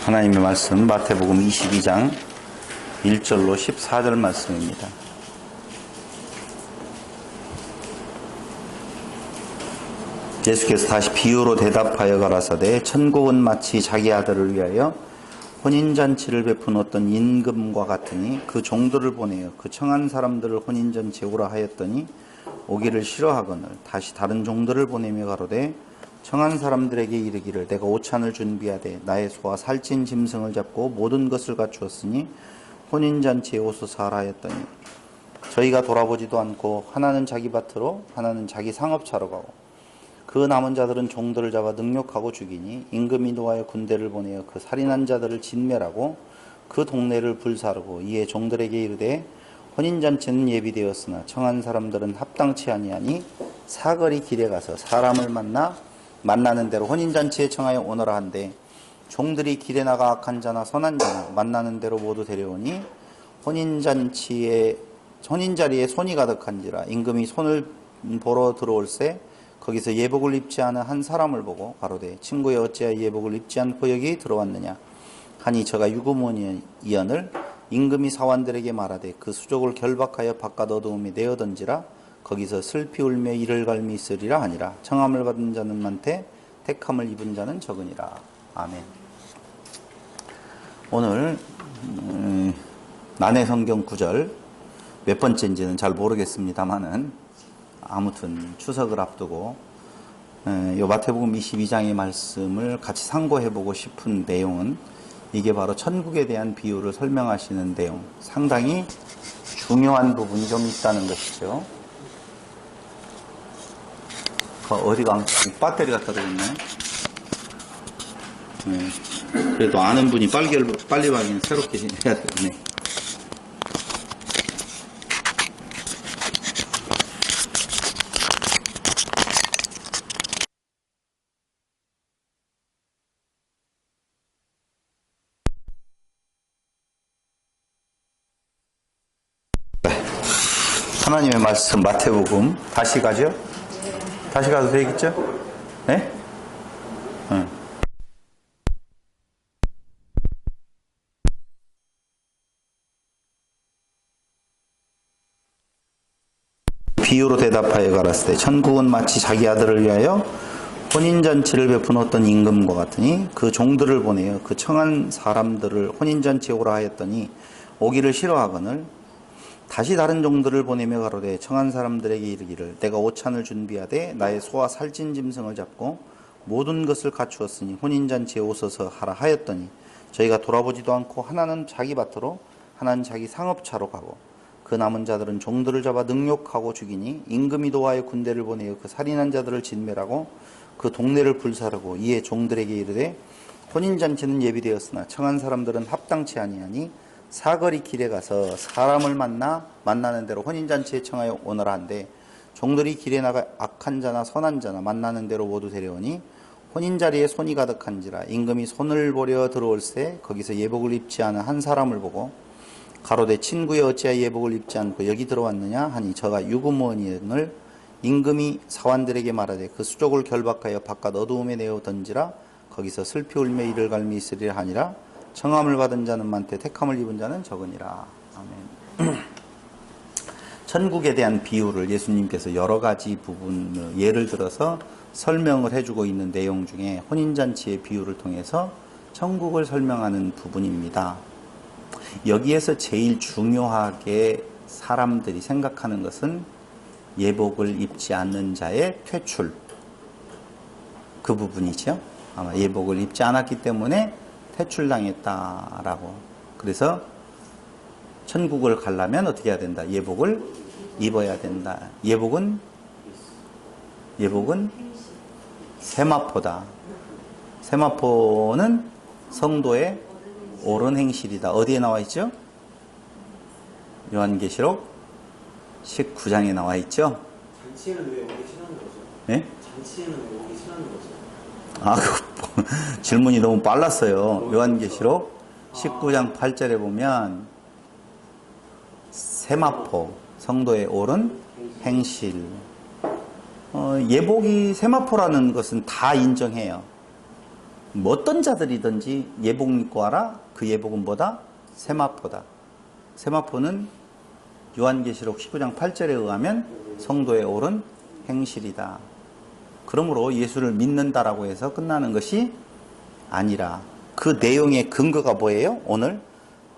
하나님의 말씀 마태복음 22장 1절로 14절 말씀입니다. 예수께서 다시 비유로 대답하여 가라사대 천국은 마치 자기 아들을 위하여 혼인잔치를 베푼 어떤 임금과 같으니 그 종들을 보내어 그 청한 사람들을 혼인잔치에 오라 하였더니 오기를 싫어하거늘 다시 다른 종들을 보내며 가로되 청한 사람들에게 이르기를 내가 오찬을 준비하되 나의 소와 살찐 짐승을 잡고 모든 것을 갖추었으니 혼인잔치에 오소서 하라 하였더니 저희가 돌아보지도 않고 하나는 자기 밭으로 하나는 자기 상업차로 가고 그 남은 자들은 종들을 잡아 능욕하고 죽이니 임금이 노하여 군대를 보내어 그 살인한 자들을 진멸하고 그 동네를 불사르고 이에 종들에게 이르되 혼인잔치는 예비되었으나 청한 사람들은 합당치 아니하니 사거리 길에 가서 사람을 만나는 대로 혼인잔치에 청하여 오너라 한데 종들이 길에 나가 악한 자나 선한 자나 만나는 대로 모두 데려오니 혼인자리에 손이 가득한지라 임금이 손을 보러 들어올새 거기서 예복을 입지 않은 한 사람을 보고 가로되 친구여 어찌하여 예복을 입지 않고 여기 들어왔느냐 하니 저가 유구문이언을 임금이 사환들에게 말하되 그 수족을 결박하여 바깥 어두움에 내어 던지라 거기서 슬피 울며 이를 갈미 있으리라 하니라. 청함을 받은 자는 많되 택함을 입은 자는 적으니라. 아멘. 오늘 난해성경 구절 몇 번째인지는 잘 모르겠습니다만은 아무튼 추석을 앞두고 요 마태복음 22장의 말씀을 같이 상고해보고 싶은 내용은 이게 바로 천국에 대한 비유를 설명하시는 내용, 상당히 중요한 부분이 좀 있다는 것이죠. 어디가 배터리 갖다 드렸네. 그래도 아는 분이 빨리 확인 새롭게 해야 되겠네. 하나님의 말씀 마태복음 다시 가죠? 다시 가도 되겠죠? 네? 비유로 대답하여 가라사대 천국은 마치 자기 아들을 위하여 혼인잔치를 베푼 어떤 임금과 같으니 그 종들을 보내어 그 청한 사람들을 혼인잔치에 오라 하였더니 오기를 싫어하거늘 다시 다른 종들을 보내며 가로되 청한 사람들에게 이르기를 내가 오찬을 준비하되 나의 소와 살찐 짐승을 잡고 모든 것을 갖추었으니 혼인잔치에 오소서 하라 하였더니 저희가 돌아보지도 않고 하나는 자기 밭으로 하나는 자기 상업차로 가고 그 남은 자들은 종들을 잡아 능욕하고 죽이니 임금이 도하여 군대를 보내어 그 살인한 자들을 진멸하고 그 동네를 불사르고 이에 종들에게 이르되 혼인잔치는 예비되었으나 청한 사람들은 합당치 아니하니 사거리 길에 가서 사람을 만나는 대로 혼인잔치에 청하여 오너라 한데 종들이 길에 나가 악한 자나 선한 자나 만나는 대로 모두 데려오니 혼인자리에 손이 가득한지라 임금이 손을 보려 들어올새 거기서 예복을 입지 않은 한 사람을 보고 가로되 친구여 어찌하여 예복을 입지 않고 여기 들어왔느냐 하니 저가 유구문이언을 임금이 사환들에게 말하되 그 수족을 결박하여 바깥 어두움에 내어 던지라 거기서 슬피 울며 이를 갈미 있으리라 하니라. 청함을 받은 자는 많되 택함을 입은 자는 적으니라. 아멘. 천국에 대한 비유를 예수님께서 여러 가지 부분을 예를 들어서 설명을 해주고 있는 내용 중에 혼인잔치의 비유를 통해서 천국을 설명하는 부분입니다. 여기에서 제일 중요하게 사람들이 생각하는 것은 예복을 입지 않는 자의 퇴출, 그 부분이죠. 아마 예복을 입지 않았기 때문에 퇴출당했다라고. 그래서 천국을 가려면 어떻게 해야 된다? 예복을 입어야 된다. 예복은 세마포다. 세마포는 성도의 옳은 행실이다. 어디에 나와 있죠? 요한계시록 19장에 나와 있죠? 잔치에는 왜 오기 싫어하는 거죠? 네? 잔치에는 왜 오기 싫어하는 거죠? 질문이 너무 빨랐어요. 요한계시록 19장 8절에 보면 세마포, 성도의 옳은 행실. 예복이 세마포라는 것은 다 인정해요. 뭐 어떤 자들이든지 예복 믿고 하라. 그 예복은 뭐다? 세마포다. 세마포는 요한계시록 19장 8절에 의하면 성도의 옳은 행실이다. 그러므로 예수를 믿는다라고 해서 끝나는 것이 아니라 그 내용의 근거가 뭐예요? 오늘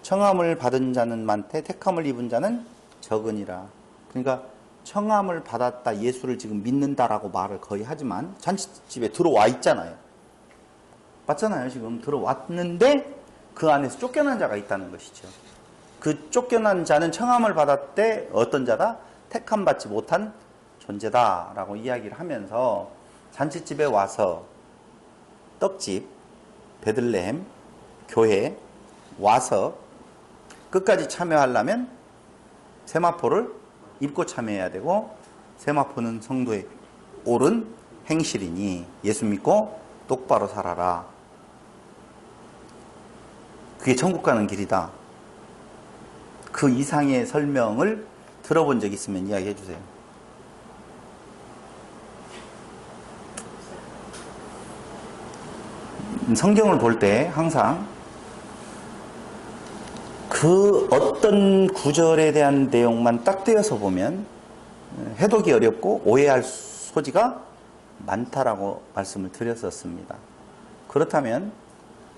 청함을 받은 자는 많되 택함을 입은 자는 적으니라. 그러니까 청함을 받았다, 예수를 지금 믿는다라고 말을 거의 하지만 잔치집에 들어와 있잖아요. 맞잖아요. 지금 들어왔는데 그 안에서 쫓겨난 자가 있다는 것이죠. 그 쫓겨난 자는 청함을 받았대 어떤 자다? 택함 받지 못한 존재다라고 이야기를 하면서 잔치집에 와서 떡집, 베들레헴, 교회 와서 끝까지 참여하려면 세마포를 입고 참여해야 되고, 세마포는 성도의 옳은 행실이니 예수 믿고 똑바로 살아라. 그게 천국 가는 길이다. 그 이상의 설명을 들어본 적 있으면 이야기해 주세요. 성경을 볼 때 항상 그 어떤 구절에 대한 내용만 딱 떼어서 보면 해독이 어렵고 오해할 소지가 많다라고 말씀을 드렸었습니다. 그렇다면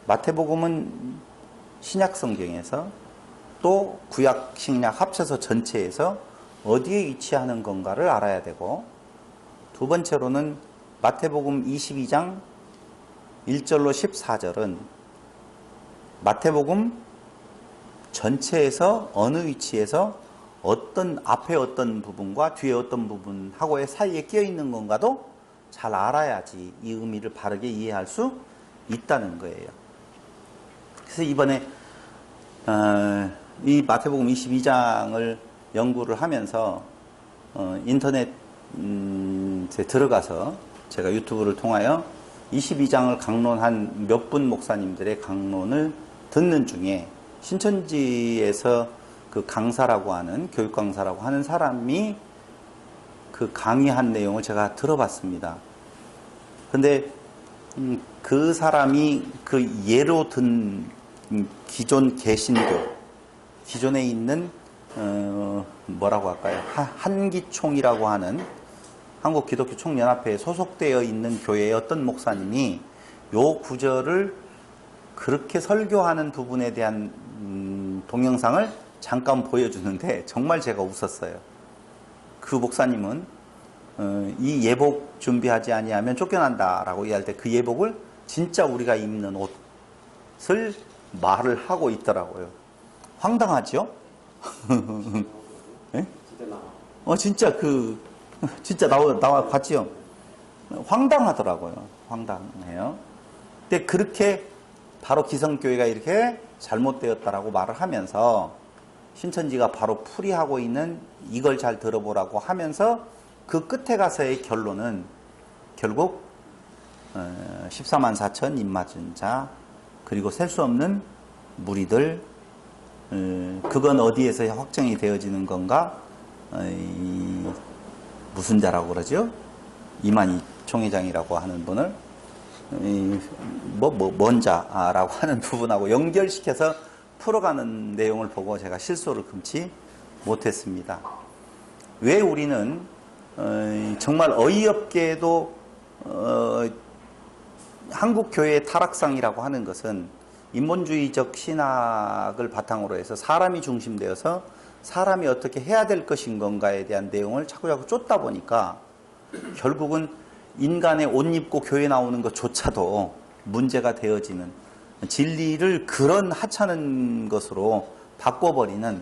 마태복음은 신약 성경에서 또 구약, 신약 합쳐서 전체에서 어디에 위치하는 건가를 알아야 되고, 두 번째로는 마태복음 22장 1절로 14절은 마태복음 전체에서 어느 위치에서 어떤 앞에 어떤 부분과 뒤에 어떤 부분하고의 사이에 끼어 있는 건가도 잘 알아야지 이 의미를 바르게 이해할 수 있다는 거예요. 그래서 이번에 이 마태복음 22장을 연구를 하면서 인터넷에 들어가서 제가 유튜브를 통하여 22장을 강론한 몇 분 목사님들의 강론을 듣는 중에 신천지에서 그 강사라고 하는, 교육 강사라고 하는 사람이 그 강의한 내용을 제가 들어봤습니다. 근데 그 사람이 그 예로 든 기존 개신교, 기존에 있는 뭐라고 할까요? 한기총이라고 하는 한국기독교총연합회에 소속되어 있는 교회의 어떤 목사님이 요 구절을 그렇게 설교하는 부분에 대한 동영상을 잠깐 보여주는데 정말 제가 웃었어요. 그 목사님은 이 예복 준비하지 아니하면 쫓겨난다라고 이야기할 때 그 예복을 진짜 우리가 입는 옷을 말을 하고 있더라고요. 황당하죠? 네? 진짜 진짜 나와 봤지요? 황당하더라고요. 황당해요. 근데 그렇게 바로 기성교회가 이렇게 잘못되었다라고 말을 하면서 신천지가 바로 풀이하고 있는 이걸 잘 들어보라고 하면서 그 끝에 가서의 결론은 결국 14만 4천 입맞은 자, 그리고 셀 수 없는 무리들, 그건 어디에서 확정이 되어지는 건가? 무슨 자라고 그러죠? 이만희 총회장이라고 하는 분을 뭔 자라고 하는 부분하고 연결시켜서 풀어가는 내용을 보고 제가 실소를 금치 못했습니다. 왜 우리는 정말 어이없게도 한국 교회의 타락상이라고 하는 것은 인본주의적 신학을 바탕으로 해서 사람이 중심되어서 사람이 어떻게 해야 될 것인 건가에 대한 내용을 자꾸자꾸 쫓다 보니까 결국은 인간의 옷 입고 교회 나오는 것조차도 문제가 되어지는, 진리를 그런 하찮은 것으로 바꿔버리는,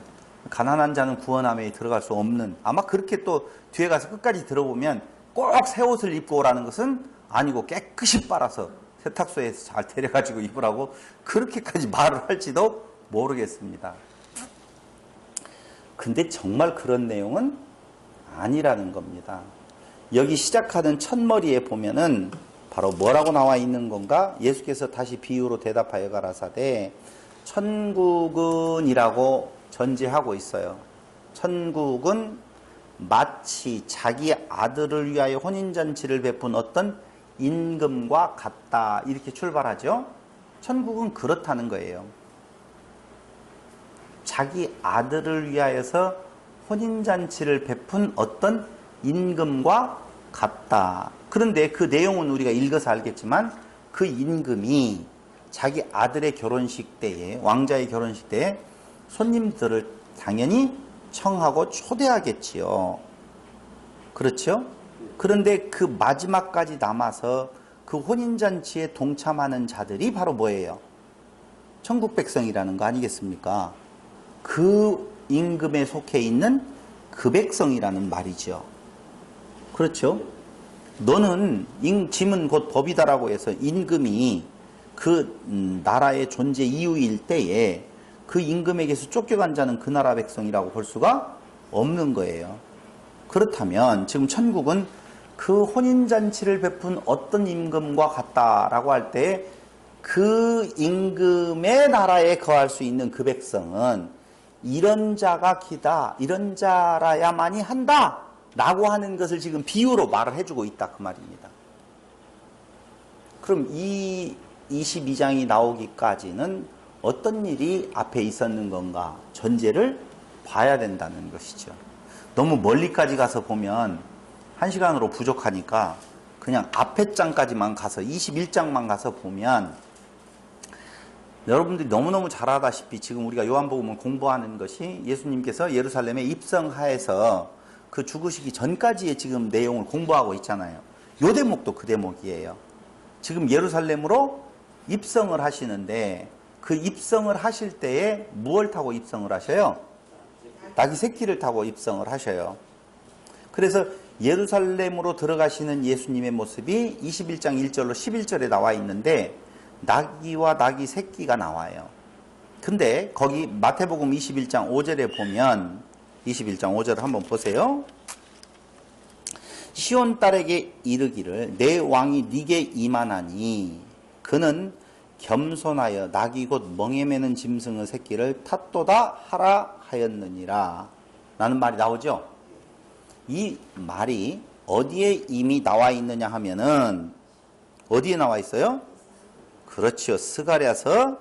가난한 자는 구원함에 들어갈 수 없는, 아마 그렇게 또 뒤에 가서 끝까지 들어보면 꼭 새 옷을 입고 오라는 것은 아니고 깨끗이 빨아서 세탁소에서 잘 데려가지고 입으라고 그렇게까지 말을 할지도 모르겠습니다. 근데 정말 그런 내용은 아니라는 겁니다. 여기 시작하는 첫머리에 보면은 바로 뭐라고 나와 있는 건가? 예수께서 다시 비유로 대답하여 가라사대 천국은 이라고 전제하고 있어요. 천국은 마치 자기 아들을 위하여 혼인잔치를 베푼 어떤 임금과 같다 이렇게 출발하죠. 천국은 그렇다는 거예요. 자기 아들을 위하여서 혼인잔치를 베푼 어떤 임금과 같다. 그런데 그 내용은 우리가 읽어서 알겠지만 그 임금이 자기 아들의 결혼식 때에, 왕자의 결혼식 때에 손님들을 당연히 청하고 초대하겠지요. 그렇죠? 그런데 그 마지막까지 남아서 그 혼인잔치에 동참하는 자들이 바로 뭐예요? 천국 백성이라는 거 아니겠습니까? 그 임금에 속해 있는 그 백성이라는 말이죠. 그렇죠? 너는 짐은 곧 법이다라고 해서 임금이 그 나라의 존재 이유일 때에 그 임금에게서 쫓겨간 자는 그 나라 백성이라고 볼 수가 없는 거예요. 그렇다면 지금 천국은 그 혼인잔치를 베푼 어떤 임금과 같다라고 할 때 그 임금의 나라에 거할 수 있는 그 백성은 이런 자가 기다, 이런 자라야만이 한다 라고 하는 것을 지금 비유로 말을 해주고 있다 그 말입니다. 그럼 이 22장이 나오기까지는 어떤 일이 앞에 있었는 건가 전제를 봐야 된다는 것이죠. 너무 멀리까지 가서 보면 1시간으로 부족하니까 그냥 앞에 장까지만 가서 21장만 가서 보면 여러분들이 너무너무 잘 알다시피 지금 우리가 요한복음을 공부하는 것이 예수님께서 예루살렘에 입성하여서 그 죽으시기 전까지의 지금 내용을 공부하고 있잖아요. 요 대목도 그 대목이에요. 지금 예루살렘으로 입성을 하시는데 그 입성을 하실 때에 무엇을 타고 입성을 하셔요? 낙이 새끼를 타고 입성을 하셔요. 그래서 예루살렘으로 들어가시는 예수님의 모습이 21장 1절로 11절에 나와 있는데 나귀와 나귀 새끼가 나와요. 근데 거기 마태복음 21장 5절에 보면 21장 5절을 한번 보세요. 시온 딸에게 이르기를 내 왕이 네게 임하나니 그는 겸손하여 낙이 곧 멍에 매는 짐승의 새끼를 탓도다 하라 하였느니라 라는 말이 나오죠. 이 말이 어디에 이미 나와 있느냐 하면은 어디에 나와 있어요? 그렇죠. 스가랴서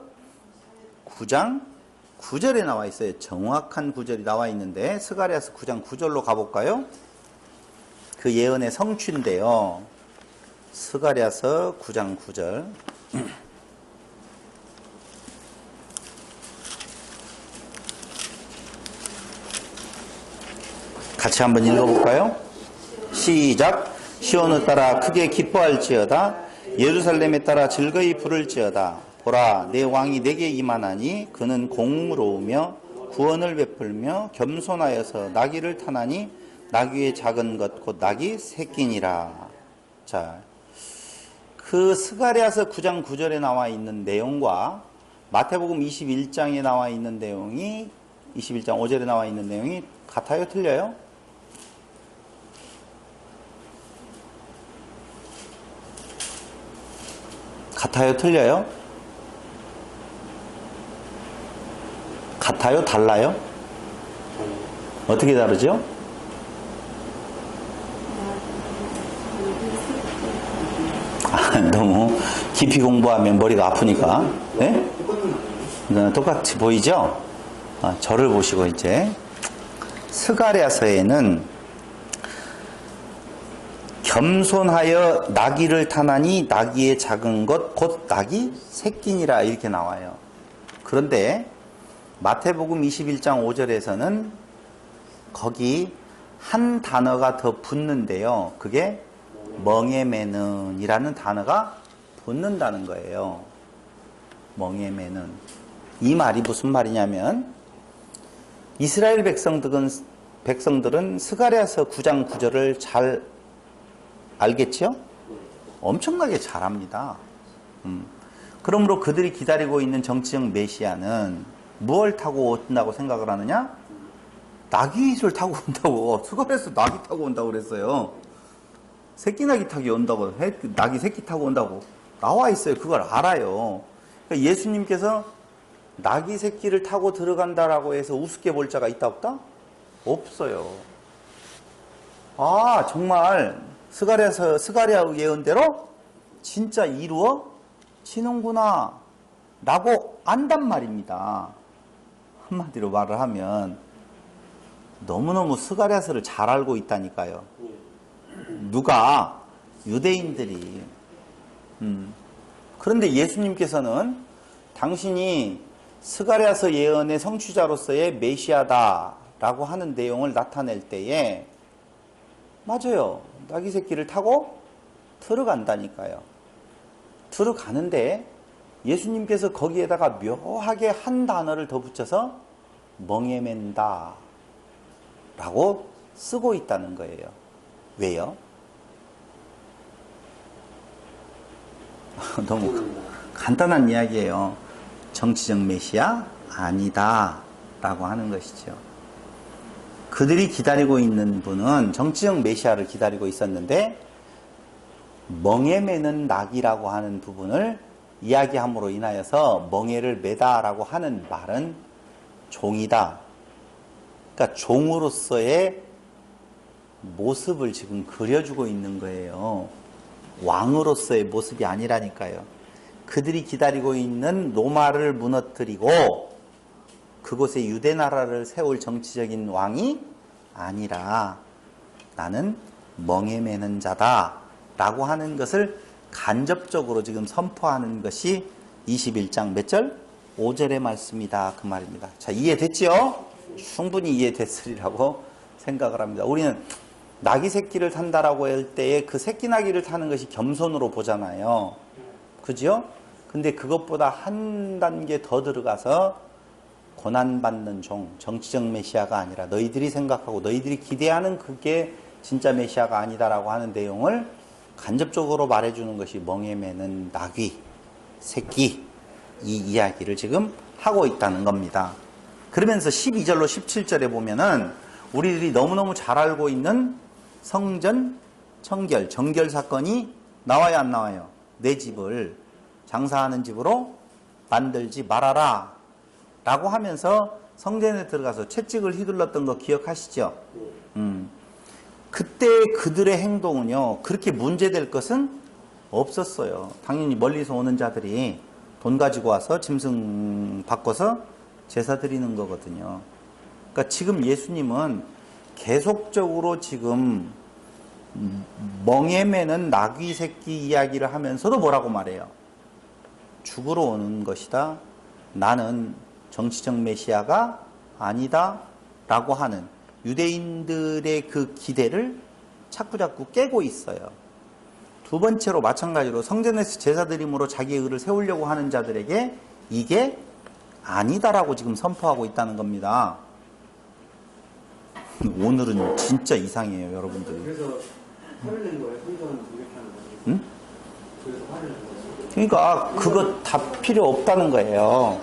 9장 9절에 나와 있어요. 정확한 구절이 나와 있는데 스가랴서 9장 9절로 가볼까요? 그 예언의 성취인데요. 스가랴서 9장 9절 같이 한번 읽어볼까요? 시작. 시온을 따라 크게 기뻐할지어다. 예루살렘에 따라 즐거이 부를지어다. 보라, 내 왕이 내게 임하나니 그는 공의로우며 구원을 베풀며 겸손하여서 나귀를 타나니 나귀의 작은 것 곧 나귀 새끼니라. 자, 그 스가랴서 9장 9절에 나와 있는 내용과 마태복음 21장에 나와 있는 내용이 21장 5절에 나와 있는 내용이 같아요? 틀려요? 같아요? 틀려요? 같아요? 달라요? 어떻게 다르죠? 너무 깊이 공부하면 머리가 아프니까. 네? 똑같이 보이죠? 저를 보시고 이제 스가랴서에는 겸손하여 나귀를 타나니 나귀의 작은 것 곧 나귀 새끼니라 이렇게 나와요. 그런데 마태복음 21장 5절에서는 거기 한 단어가 더 붙는데요. 그게 멍에 매는 이라는 단어가 붙는다는 거예요. 멍에 매는. 이 말이 무슨 말이냐면 이스라엘 백성들은 스가랴서 9장 9절을 잘 알겠죠? 엄청나게 잘합니다. 그러므로 그들이 기다리고 있는 정치적 메시아는 무엇을 타고 온다고 생각을 하느냐? 나귀를 타고 온다고. 스가랴서 나귀 타고 온다고 그랬어요. 새끼 나귀 타고 온다고, 나귀 새끼 타고 온다고 나와 있어요. 그걸 알아요. 그러니까 예수님께서 나귀 새끼를 타고 들어간다라고 해서 우습게 볼 자가 있다 없다? 없어요. 정말 스가랴 예언대로 진짜 이루어지는구나 라고 안단 말입니다. 한마디로 말을 하면 너무너무 스가랴서를 잘 알고 있다니까요. 누가? 유대인들이. 그런데 예수님께서는 당신이 스가랴서 예언의 성취자로서의 메시아다라고 하는 내용을 나타낼 때에 맞아요. 나귀 새끼를 타고 들어간다니까요. 들어가는데 예수님께서 거기에다가 묘하게 한 단어를 더 붙여서 멍에 맨다 라고 쓰고 있다는 거예요. 왜요? 너무 간단한 이야기예요. 정치적 메시아 아니다 라고 하는 것이죠. 그들이 기다리고 있는 분은 정치적 메시아를 기다리고 있었는데 멍에 매는 낙이라고 하는 부분을 이야기함으로 인하여서 멍에를 매다라고 하는 말은 종이다. 그러니까 종으로서의 모습을 지금 그려주고 있는 거예요. 왕으로서의 모습이 아니라니까요. 그들이 기다리고 있는 로마를 무너뜨리고 그곳에 유대 나라를 세울 정치적인 왕이 아니라 나는 멍에 매는 자다 라고 하는 것을 간접적으로 지금 선포하는 것이 21장 몇 절? 5절의 말씀이다 그 말입니다. 자, 이해됐죠? 충분히 이해됐으리라고 생각을 합니다. 우리는 나귀 새끼를 탄다라고 할 때에 그 새끼 나귀를 타는 것이 겸손으로 보잖아요. 그죠? 근데 그것보다 한 단계 더 들어가서 고난받는 종, 정치적 메시아가 아니라 너희들이 생각하고 너희들이 기대하는 그게 진짜 메시아가 아니다라고 하는 내용을 간접적으로 말해주는 것이 멍에 매는 나귀, 새끼 이 이야기를 지금 하고 있다는 겁니다. 그러면서 12절로 17절에 보면은 우리들이 너무너무 잘 알고 있는 성전 청결, 정결 사건이 나와요 안 나와요? 내 집을 장사하는 집으로 만들지 말아라 라고 하면서 성전에 들어가서 채찍을 휘둘렀던 거 기억하시죠? 그때 그들의 행동은요 그렇게 문제될 것은 없었어요. 당연히 멀리서 오는 자들이 돈 가지고 와서 짐승 바꿔서 제사 드리는 거거든요. 그러니까 지금 예수님은 계속적으로 지금 멍에 매는 나귀 새끼 이야기를 하면서도 뭐라고 말해요? 죽으러 오는 것이다. 나는 정치적 메시아가 아니다 라고 하는 유대인들의 그 기대를 자꾸자꾸 깨고 있어요. 두 번째로 마찬가지로 성전에서 제사드림으로 자기의 의를 세우려고 하는 자들에게 이게 아니다라고 지금 선포하고 있다는 겁니다. 오늘은 진짜 이상해요, 여러분들. 그래서 화를 낸 거예요? 성전 공격하는 거예요? 응? 그래서 화를 낸 거예요? 그러니까 그거 다 필요 없다는 거예요.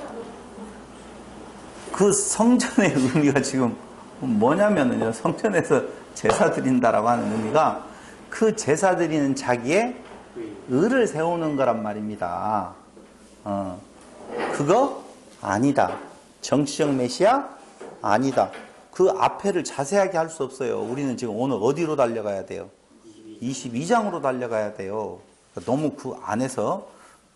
그 성전의 의미가 지금 뭐냐면요, 성전에서 제사 드린다라고 하는 의미가 그 제사 드리는 자기의 의를 세우는 거란 말입니다. 그거 아니다. 정치적 메시아 아니다. 그 앞에를 자세하게 할 수 없어요. 우리는 지금 오늘 어디로 달려가야 돼요? 22장으로 달려가야 돼요. 너무 그 안에서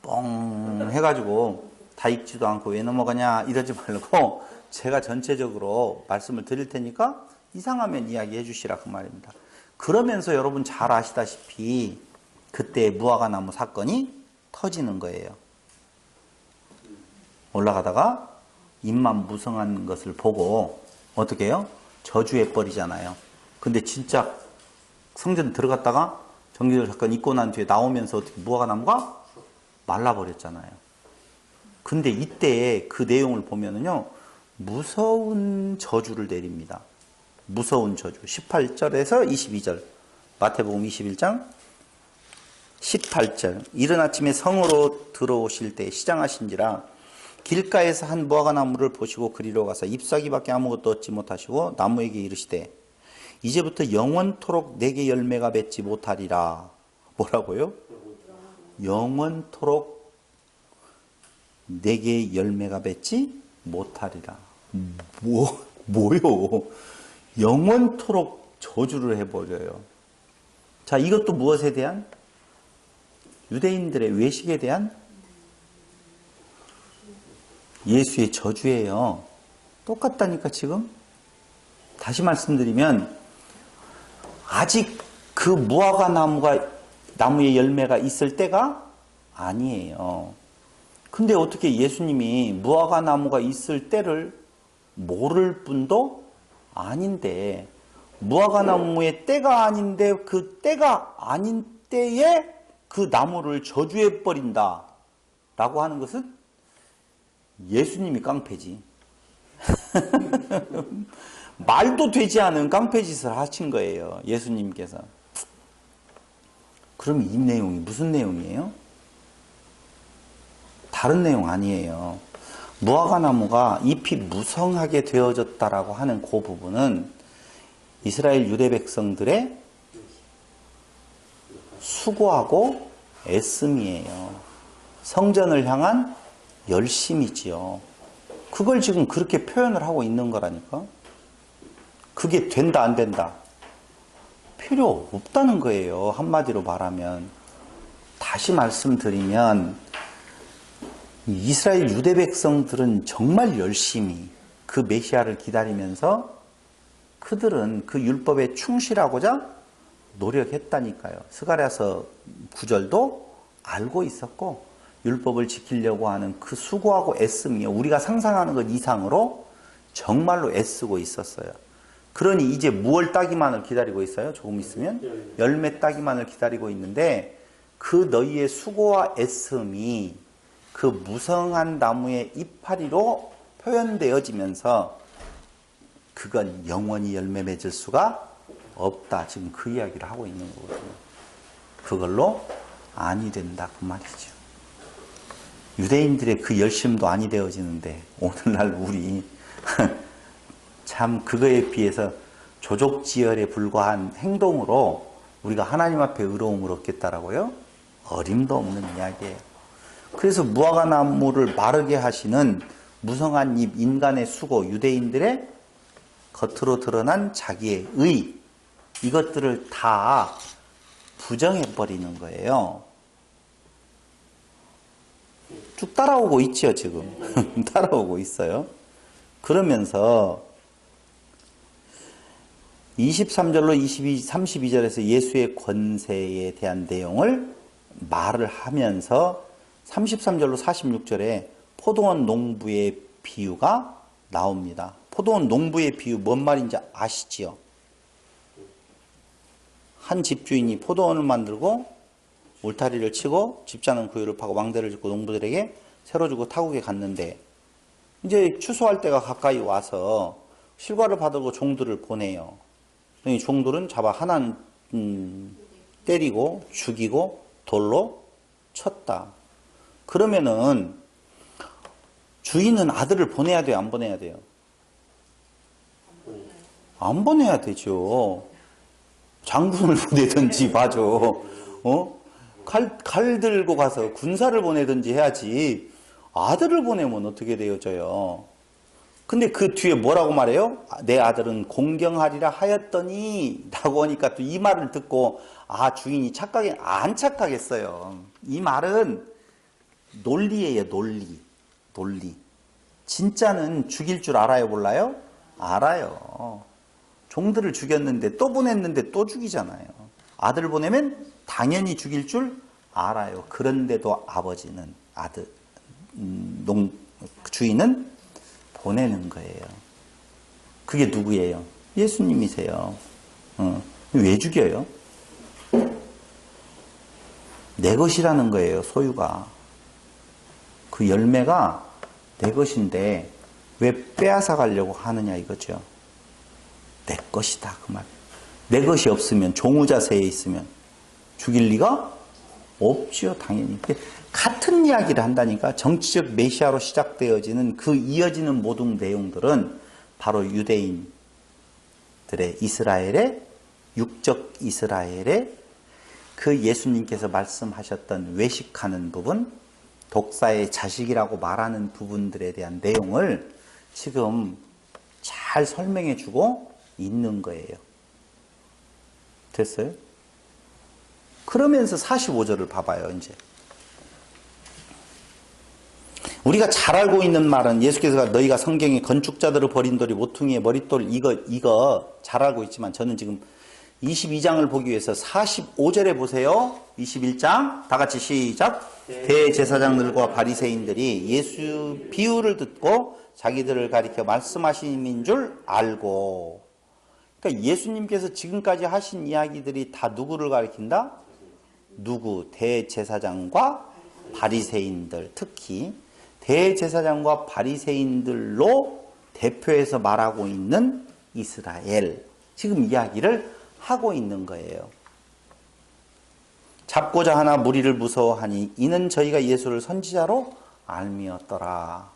뻥 해가지고 다 읽지도 않고 왜 넘어가냐 이러지 말고 제가 전체적으로 말씀을 드릴 테니까 이상하면 이야기해 주시라 그 말입니다. 그러면서 여러분 잘 아시다시피 그때 무화과나무 사건이 터지는 거예요. 올라가다가 입만 무성한 것을 보고 어떻게 해요? 저주해 버리잖아요. 근데 진짜 성전 들어갔다가 정기적 사건 있고 난 뒤에 나오면서 어떻게 무화과나무가 말라버렸잖아요. 근데 이때 그 내용을 보면은요, 무서운 저주를 내립니다. 무서운 저주. 18절에서 22절. 마태복음 21장 18절. 이른 아침에 성으로 들어오실 때 시장하신지라 길가에서 한 무화과나무를 보시고 그리로 가서 잎사귀밖에 아무것도 얻지 못하시고 나무에게 이르시되 이제부터 영원토록 내게 열매가 맺지 못하리라. 뭐라고요? 영원토록 내게 열매가 맺지 못하리라. 뭐요? 영원토록 저주를 해버려요. 자, 이것도 무엇에 대한? 유대인들의 외식에 대한 예수의 저주예요. 똑같다니까 지금. 다시 말씀드리면 아직 그 무화과 나무의 열매가 있을 때가 아니에요. 근데 어떻게 예수님이 무화과 나무가 있을 때를 모를 뿐도 아닌데, 무화과 나무의 때가 아닌데 그 때가 아닌 때에 그 나무를 저주해 버린다 라고 하는 것은 예수님이 깡패지. 말도 되지 않은 깡패짓을 하신 거예요, 예수님께서. 그럼 이 내용이 무슨 내용이에요? 다른 내용 아니에요. 무화과 나무가 잎이 무성하게 되어졌다라고 하는 그 부분은 이스라엘 유대 백성들의 수고하고 애씀이에요. 성전을 향한 열심이지요. 그걸 지금 그렇게 표현을 하고 있는 거라니까. 그게 된다 안 된다? 필요 없다는 거예요. 한마디로 말하면. 다시 말씀드리면 이스라엘 유대 백성들은 정말 열심히 그 메시아를 기다리면서 그들은 그 율법에 충실하고자 노력했다니까요. 스가랴서 9절도 알고 있었고 율법을 지키려고 하는 그 수고하고 애씀이요. 우리가 상상하는 것 이상으로 정말로 애쓰고 있었어요. 그러니 이제 무얼 따기만을 기다리고 있어요. 조금 있으면 열매 따기만을 기다리고 있는데 그 너희의 수고와 애씀이 그 무성한 나무의 이파리로 표현되어지면서 그건 영원히 열매 맺을 수가 없다. 지금 그 이야기를 하고 있는 거거든요. 그걸로 아니 된다 그 말이죠. 유대인들의 그 열심도 아니 되어지는데 오늘날 우리 참 그거에 비해서 조족지혈에 불과한 행동으로 우리가 하나님 앞에 의로움을 얻겠다라고요? 어림도 없는 이야기예요. 그래서 무화과 나무를 마르게 하시는 무성한 잎 인간의 수고, 유대인들의 겉으로 드러난 자기의 의, 이것들을 다 부정해버리는 거예요. 쭉 따라오고 있죠, 지금. 따라오고 있어요. 그러면서 23절로 32절에서 예수의 권세에 대한 내용을 말을 하면서 33절로 46절에 포도원 농부의 비유가 나옵니다. 포도원 농부의 비유 뭔 말인지 아시지요? 한 집주인이 포도원을 만들고 울타리를 치고 집자는 구유를 파고 왕대를 짓고 농부들에게 새로 주고 타국에 갔는데 이제 추수할 때가 가까이 와서 실과를 받으고 종들을 보내요. 종들은 잡아 하나는 때리고 죽이고 돌로 쳤다. 그러면은 주인은 아들을 보내야 돼요? 안 보내야 돼요? 안 보내야 되죠. 장군을 보내든지 봐줘. 칼 들고 가서 군사를 보내든지 해야지 아들을 보내면 어떻게 되어져요? 근데 그 뒤에 뭐라고 말해요? 내 아들은 공경하리라 하였더니 라고 하니까 또 이 말을 듣고 주인이 안 착각했어요. 이 말은 논리예요. 논리. 진짜는 죽일 줄 알아요? 몰라요? 알아요. 종들을 죽였는데 또 보냈는데 또 죽이잖아요. 아들 보내면 당연히 죽일 줄 알아요. 그런데도 아버지는 주인은 보내는 거예요. 그게 누구예요? 예수님이세요. 왜 죽여요? 내 것이라는 거예요, 소유가. 그 열매가 내 것인데 왜 빼앗아 가려고 하느냐 이거죠. 내 것이다 그 말. 내 것이 없으면 종우 자세에 있으면 죽일 리가 없지요, 당연히. 같은 이야기를 한다니까. 정치적 메시아로 시작되어지는 그 이어지는 모든 내용들은 바로 유대인들의 이스라엘의 육적 이스라엘의 그 예수님께서 말씀하셨던 외식하는 부분, 독사의 자식이라고 말하는 부분들에 대한 내용을 지금 잘 설명해 주고 있는 거예요. 됐어요? 그러면서 45절을 봐봐요, 이제. 우리가 잘 알고 있는 말은 예수께서 너희가 성경에 건축자들을 버린 돌이 모퉁이의 머릿돌 이거 잘 알고 있지만 저는 지금 22장을 보기 위해서 45절에 보세요. 21장 다 같이 시작. 대제사장들과 바리새인들이 예수 비유를 듣고 자기들을 가리켜 말씀하시는 줄 알고. 그러니까 예수님께서 지금까지 하신 이야기들이 다 누구를 가리킨다? 누구? 대제사장과 바리새인들. 특히 대제사장과 바리새인들로 대표해서 말하고 있는 이스라엘. 지금 이야기를 하고 있는 거예요. 잡고자 하나 무리를 무서워하니 이는 저희가 예수를 선지자로 알미었더라.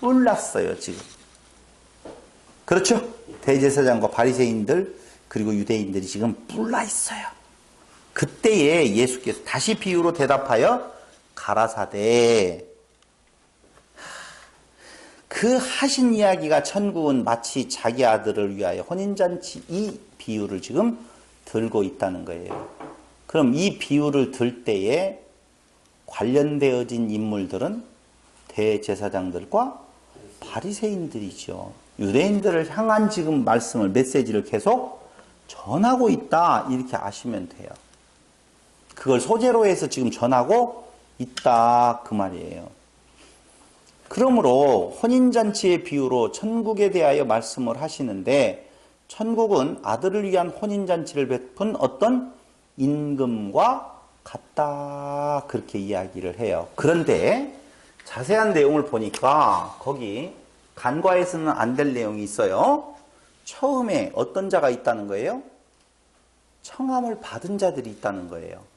몰랐어요, 지금. 그렇죠? 대제사장과 바리새인들 그리고 유대인들이 지금 뿔나 있어요. 그때에 예수께서 다시 비유로 대답하여 가라사대 그 하신 이야기가 천국은 마치 자기 아들을 위하여 혼인잔치 이 비유를 지금 들고 있다는 거예요. 그럼 이 비유를 들 때에 관련되어진 인물들은 대제사장들과 바리새인들이죠. 유대인들을 향한 지금 말씀을 메시지를 계속 전하고 있다 이렇게 아시면 돼요. 그걸 소재로 해서 지금 전하고 있다 그 말이에요. 그러므로 혼인잔치의 비유로 천국에 대하여 말씀을 하시는데 천국은 아들을 위한 혼인잔치를 베푼 어떤 임금과 같다 그렇게 이야기를 해요. 그런데 자세한 내용을 보니까 거기 간과해서는 안 될 내용이 있어요. 처음에 어떤 자가 있다는 거예요? 청함을 받은 자들이 있다는 거예요.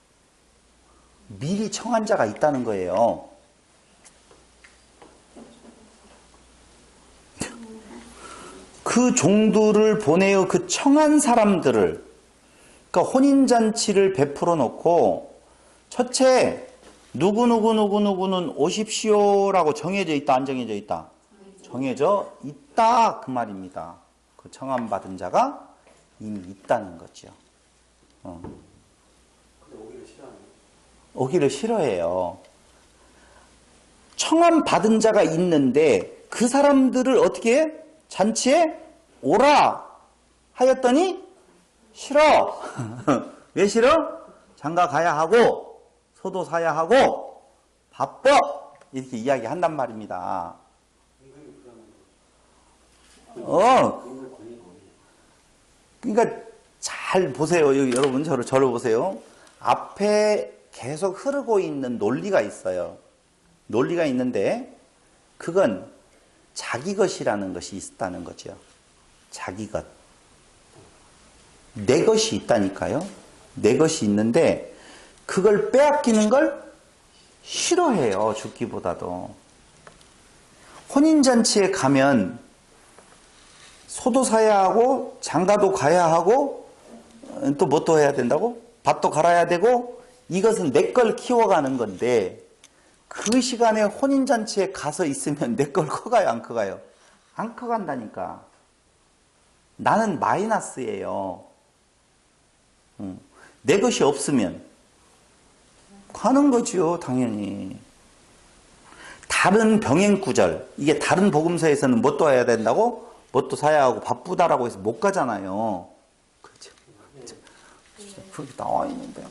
미리 청한 자가 있다는 거예요. 그 종들을 보내어 그 청한 사람들을 그러니까 혼인잔치를 베풀어 놓고 첫째 누구는 오십시오라고 정해져 있다 안 정해져 있다? 정해져 있다 그 말입니다. 그 청함 받은 자가 이미 있다는 거죠. 근데 오기를 싫어하네. 오기를 싫어해요. 청함 받은 자가 있는데 그 사람들을 어떻게 해? 잔치에 오라 하였더니 싫어. 왜 싫어? 장가 가야 하고 소도 사야 하고 바빠 이렇게 이야기한단 말입니다. 그러니까 잘 보세요. 여러분 저를 보세요. 앞에 계속 흐르고 있는 논리가 있어요. 논리가 있는데 그건 자기 것이라는 것이 있다는 거죠. 자기 것. 내 것이 있다니까요. 내 것이 있는데 그걸 빼앗기는 걸 싫어해요. 죽기보다도. 혼인잔치에 가면 소도 사야 하고 장가도 가야 하고 또 뭐 또 해야 된다고? 밭도 갈아야 되고 이것은 내 걸 키워가는 건데 그 시간에 혼인잔치에 가서 있으면 내 걸 커가요 안 커가요? 안 커간다니까. 나는 마이너스예요. 내 것이 없으면 가는 거지요 당연히. 다른 병행구절 이게 다른 복음서에서는 뭐 또 해야 된다고? 뭐 또 사야 하고 바쁘다라고 해서 못 가잖아요. 그렇죠? 그렇게 나와 있는데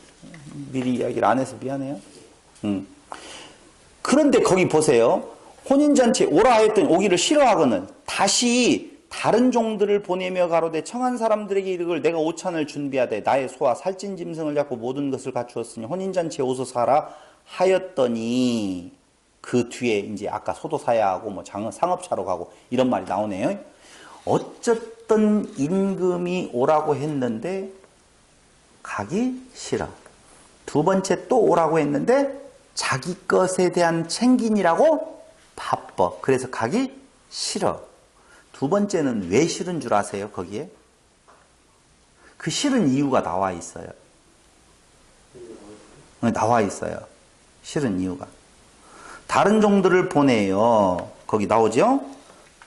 미리 이야기를 안 해서 미안해요. 그런데 거기 보세요. 혼인잔치에 오라 했더니 오기를 싫어하거든. 다시 다른 종들을 보내며 가로되 청한 사람들에게 이르기를 내가 오찬을 준비하되 나의 소와 살찐 짐승을 잡고 모든 것을 갖추었으니 혼인잔치에 오소서 하라 하였더니 그 뒤에 이제 아까 소도 사야 하고 뭐 상업차로 가고 이런 말이 나오네요. 어쨌든 임금이 오라고 했는데 가기 싫어. 두 번째 또 오라고 했는데 자기 것에 대한 챙김이라고 바빠. 그래서 가기 싫어. 두 번째는 왜 싫은 줄 아세요? 거기에? 그 싫은 이유가 나와 있어요. 나와 있어요. 싫은 이유가. 다른 종들을 보내요. 거기 나오죠?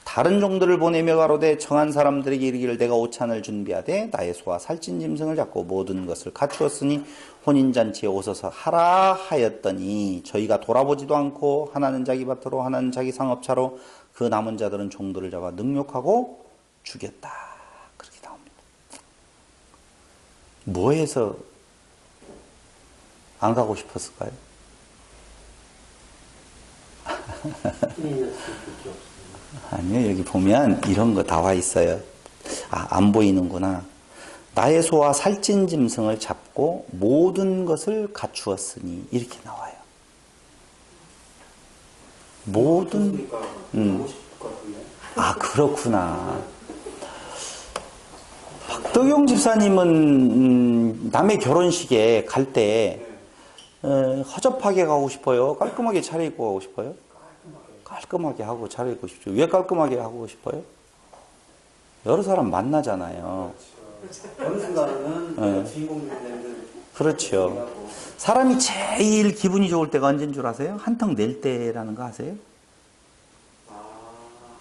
다른 종들을 보내며 가로되 청한 사람들에게 이르기를 내가 오찬을 준비하되 나의 소와 살찐 짐승을 잡고 모든 것을 갖추었으니 혼인잔치에 오소서 하라 하였더니 저희가 돌아보지도 않고 하나는 자기 밭으로 하나는 자기 상업차로 그 남은 자들은 종들을 잡아 능욕하고 죽였다. 그렇게 나옵니다. 뭐해서 안 가고 싶었을까요? 아니요, 여기 보면 이런 거 나와 있어요. 아, 안 보이는구나. 나의 소와 살찐 짐승을 잡고 모든 것을 갖추었으니 이렇게 나와요. 모든 아, 그렇구나. 박덕용 집사님은 남의 결혼식에 갈 때 허접하게 가고 싶어요? 깔끔하게 차려입고 가고 싶어요? 깔끔하게 하고 차려입고 싶죠. 왜 깔끔하게 하고 싶어요? 여러 사람 만나잖아요. 어느 순간은 주인공이 되는 그렇죠. 사람이 제일 기분이 좋을 때가 언제인 줄 아세요? 한턱 낼 때라는 거 아세요?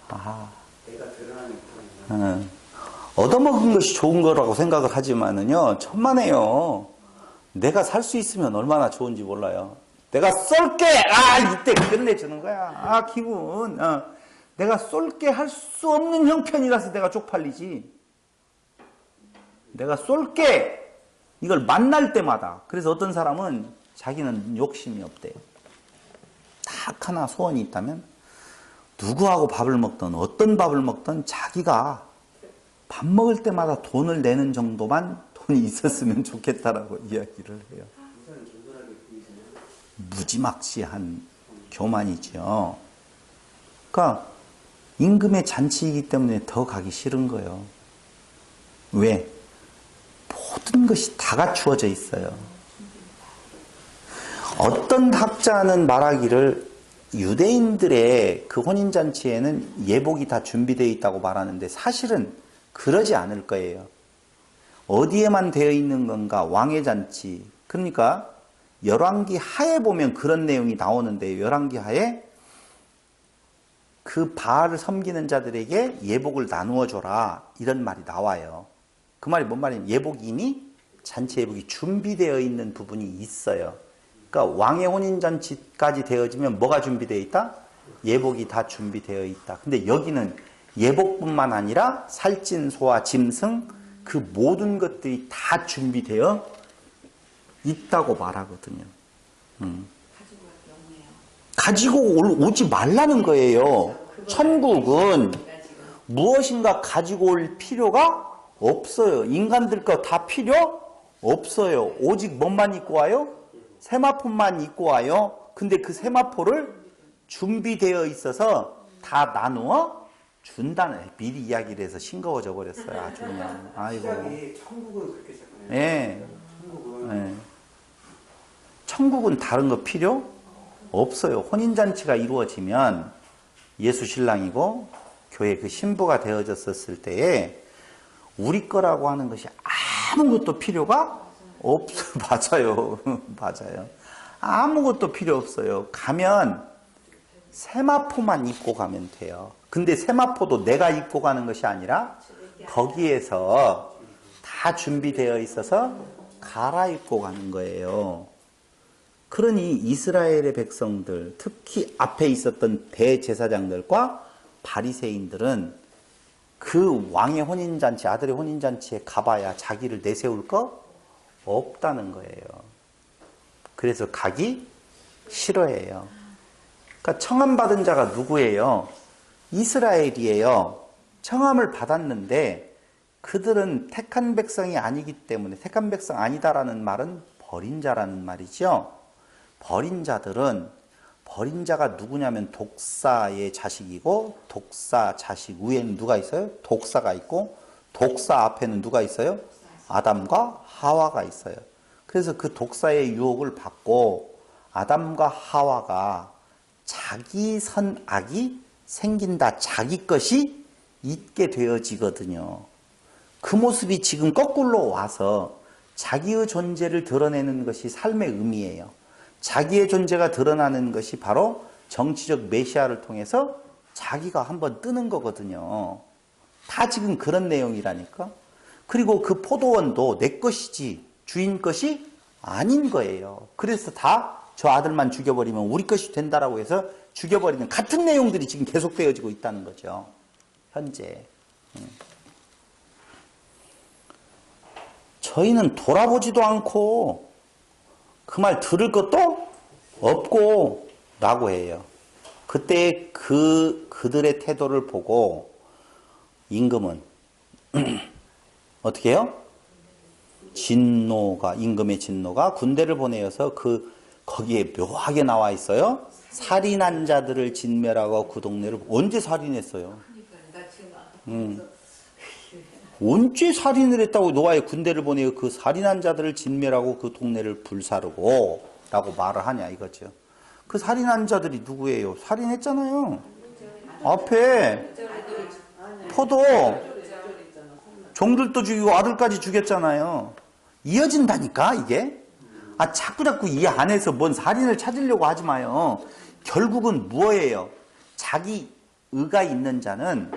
아, 내가 드러나는 부분이나 얻어먹은 것이 좋은 거라고 생각을 하지만은요, 천만에요. 내가 살 수 있으면 얼마나 좋은지 몰라요. 내가 쏠게! 아, 이때 끝내주는 거야. 아, 기분. 내가 쏠게 할 수 없는 형편이라서 내가 쪽팔리지. 내가 쏠게! 이걸 만날 때마다. 그래서 어떤 사람은 자기는 욕심이 없대요. 딱 하나 소원이 있다면, 누구하고 밥을 먹든 어떤 밥을 먹든 자기가 밥 먹을 때마다 돈을 내는 정도만 돈이 있었으면 좋겠다라고 이야기를 해요. 무지막지한 교만이죠. 그러니까 임금의 잔치이기 때문에 더 가기 싫은 거예요. 왜? 모든 것이 다 갖추어져 있어요. 어떤 학자는 말하기를 유대인들의 그 혼인잔치에는 예복이 다 준비되어 있다고 말하는데 사실은 그러지 않을 거예요. 어디에만 되어 있는 건가? 왕의 잔치. 그러니까 열왕기 하에 보면 그런 내용이 나오는데 열왕기 하에 그 바알을 섬기는 자들에게 예복을 나누어 줘라 이런 말이 나와요. 그 말이 뭔 말이냐면 예복이 이미 잔치 예복이 준비되어 있는 부분이 있어요. 그러니까 왕의 혼인잔치까지 되어지면 뭐가 준비되어 있다? 예복이 다 준비되어 있다. 근데 여기는 예복뿐만 아니라 살찐 소와 짐승 그 모든 것들이 다 준비되어 있다고 말하거든요. 가지고 오지 말라는 거예요. 천국은 무엇인가 가지고 올 필요가 없어요. 인간들 거 다 필요 없어요. 오직 뭐만 입고 와요? 세마포만 입고 와요. 근데 그 세마포를 준비되어 있어서 다 나누어 준다는 미리 이야기를 해서 싱거워져 버렸어요. 아주 그냥 아이고. 시작이 천국은 그렇게 시작하네요. 예. 천국은 예. 천국은 다른 거 필요 없어요. 혼인잔치가 이루어지면 예수 신랑이고 교회 그 신부가 되어졌었을 때에 우리 거라고 하는 것이 아무것도 필요가 없어요. 맞아요. 맞아요. 아무것도 필요 없어요. 가면 세마포만 입고 가면 돼요. 근데 세마포도 내가 입고 가는 것이 아니라 거기에서 다 준비되어 있어서 갈아입고 가는 거예요. 그러니 이스라엘의 백성들, 특히 앞에 있었던 대제사장들과 바리새인들은 그 왕의 혼인잔치, 아들의 혼인잔치에 가봐야 자기를 내세울 거 없다는 거예요. 그래서 가기 싫어해요. 그러니까 청함받은 자가 누구예요? 이스라엘이에요. 청함을 받았는데 그들은 택한 백성이 아니기 때문에 택한 백성 아니다라는 말은 버린 자라는 말이죠. 버린 자들은 버린 자가 누구냐면 독사의 자식이고 독사 자식 위에는 누가 있어요? 독사가 있고 독사 앞에는 누가 있어요? 아담과 하와가 있어요. 그래서 그 독사의 유혹을 받고 아담과 하와가 자기 선악이 생긴다. 자기 것이 있게 되어지거든요. 그 모습이 지금 거꾸로 와서 자기의 존재를 드러내는 것이 삶의 의미예요. 자기의 존재가 드러나는 것이 바로 정치적 메시아를 통해서 자기가 한번 뜨는 거거든요. 다 지금 그런 내용이라니까. 그리고 그 포도원도 내 것이지 주인 것이 아닌 거예요. 그래서 다 저 아들만 죽여버리면 우리 것이 된다라고 해서 죽여버리는 같은 내용들이 지금 계속되어지고 있다는 거죠. 현재. 저희는 돌아보지도 않고 그 말 들을 것도 없고 라고 해요. 그때 그들의 태도를 보고 임금은 어떻게 해요? 임금의 진노가 군대를 보내어서 거기에 묘하게 나와 있어요. 살인한 자들을 진멸하고 그 동네를 언제 살인했어요? 언제 살인을 했다고 노아의 군대를 보내어 그 살인한 자들을 진멸하고 그 동네를 불사르고 라고 말을 하냐 이거죠. 그 살인한 자들이 누구예요? 살인했잖아요. 앞에 포도 종들도 죽이고 아들까지 죽였잖아요. 이어진다니까 이게. 자꾸 이 안에서 뭔 살인을 찾으려고 하지 마요. 결국은 뭐예요? 자기 의가 있는 자는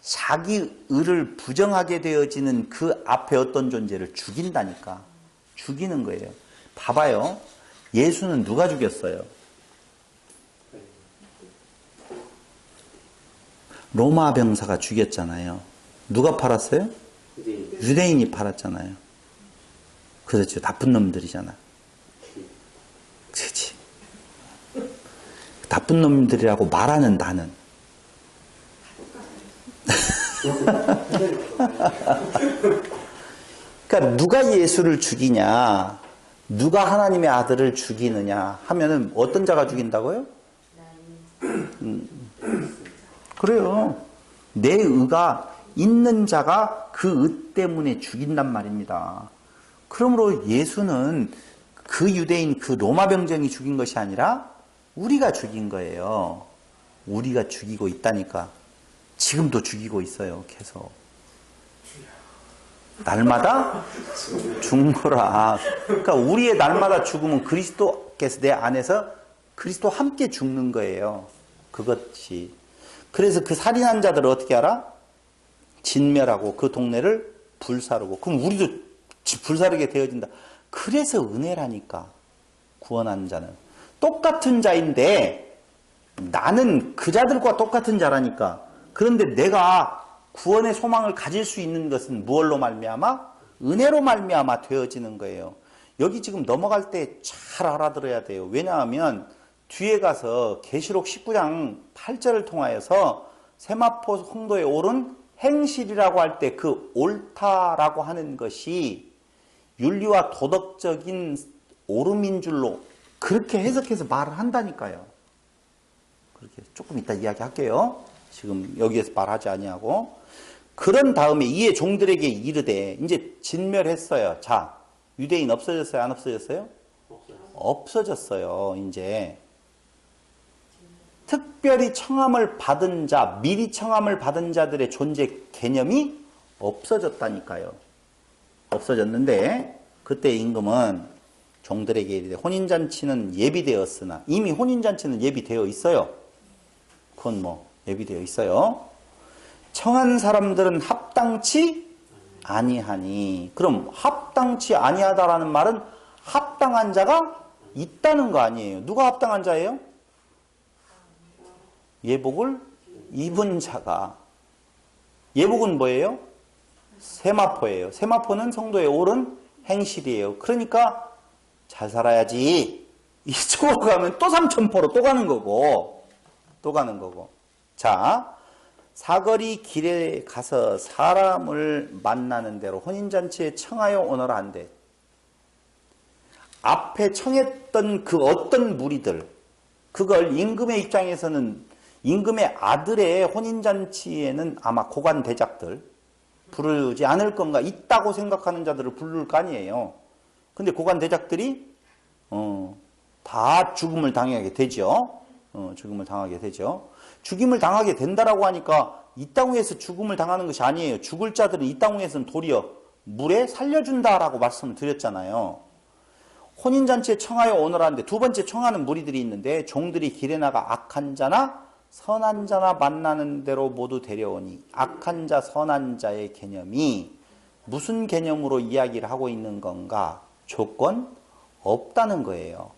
자기 의를 부정하게 되어지는 그 앞에 어떤 존재를 죽인다니까. 죽이는 거예요. 봐봐요. 예수는 누가 죽였어요? 로마 병사가 죽였잖아요. 누가 팔았어요? 유대인이 팔았잖아요. 그렇죠. 나쁜 놈들이잖아. 그렇지. 나쁜 놈들이라고 말하는 나는. 그러니까 누가 예수를 죽이냐, 누가 하나님의 아들을 죽이느냐 하면은 어떤 자가 죽인다고요? 그래요. 내 의가 있는 자가 그 의 때문에 죽인단 말입니다. 그러므로 예수는 그 유대인, 그 로마 병정이 죽인 것이 아니라 우리가 죽인 거예요. 우리가 죽이고 있다니까. 지금도 죽이고 있어요. 계속. 날마다 죽노라. 그러니까 우리의 날마다 죽음은 그리스도께서 내 안에서 그리스도 함께 죽는 거예요. 그것이. 그래서 그 살인한 자들을 어떻게 알아? 진멸하고 그 동네를 불사르고. 그럼 우리도 불사르게 되어진다. 그래서 은혜라니까. 구원한 자는. 똑같은 자인데 나는 그 자들과 똑같은 자라니까. 그런데 내가 구원의 소망을 가질 수 있는 것은 무엇로 말미암아? 은혜로 말미암아 되어지는 거예요. 여기 지금 넘어갈 때 잘 알아들어야 돼요. 왜냐하면 뒤에 가서 계시록 19장 8절을 통하여서 세마포 홍도에 오른 행실이라고 할 때 그 옳다라고 하는 것이 윤리와 도덕적인 옳음인 줄로 그렇게 해석해서 말을 한다니까요. 그렇게 조금 이따 이야기할게요. 지금 여기에서 말하지 아니하고. 그런 다음에 이에 종들에게 이르되 이제 진멸했어요. 자, 유대인 없어졌어요? 안 없어졌어요? 없어졌어요. 이제 특별히 청함을 받은 자, 미리 청함을 받은 자들의 존재 개념이 없어졌다니까요. 없어졌는데 그때 임금은 종들에게 이르되 혼인잔치는 예비되었으나 이미 혼인잔치는 예비되어 있어요. 그건 뭐 예비되어 있어요. 청한 사람들은 합당치 아니하니. 그럼 합당치 아니하다라는 말은 합당한 자가 있다는 거 아니에요. 누가 합당한 자예요? 예복을 입은 자가. 예복은 뭐예요? 세마포예요. 세마포는 성도의 옳은 행실이에요. 그러니까 잘 살아야지. 이쪽으로 가면 또 삼천포로 또 가는 거고. 또 가는 거고. 자, 사거리 길에 가서 사람을 만나는 대로 혼인잔치에 청하여 오너라 한대. 앞에 청했던 그 어떤 무리들, 그걸 임금의 입장에서는 임금의 아들의 혼인잔치에는 아마 고관 대작들 부르지 않을 건가, 있다고 생각하는 자들을 부를 거 아니에요. 근데 고관 대작들이 다 죽음을 당하게 되죠. 죽음을 당하게 되죠. 죽임을 당하게 된다라고 하니까 이 땅에서 죽음을 당하는 것이 아니에요. 죽을 자들은 이 땅에서는 도리어 물에 살려준다라고 말씀을 드렸잖아요. 혼인잔치에 청하여 오너라 하는데 두 번째 청하는 무리들이 있는데 종들이 길에 나가 악한 자나 선한 자나 만나는 대로 모두 데려오니 악한 자, 선한 자의 개념이 무슨 개념으로 이야기를 하고 있는 건가? 조건 없다는 거예요.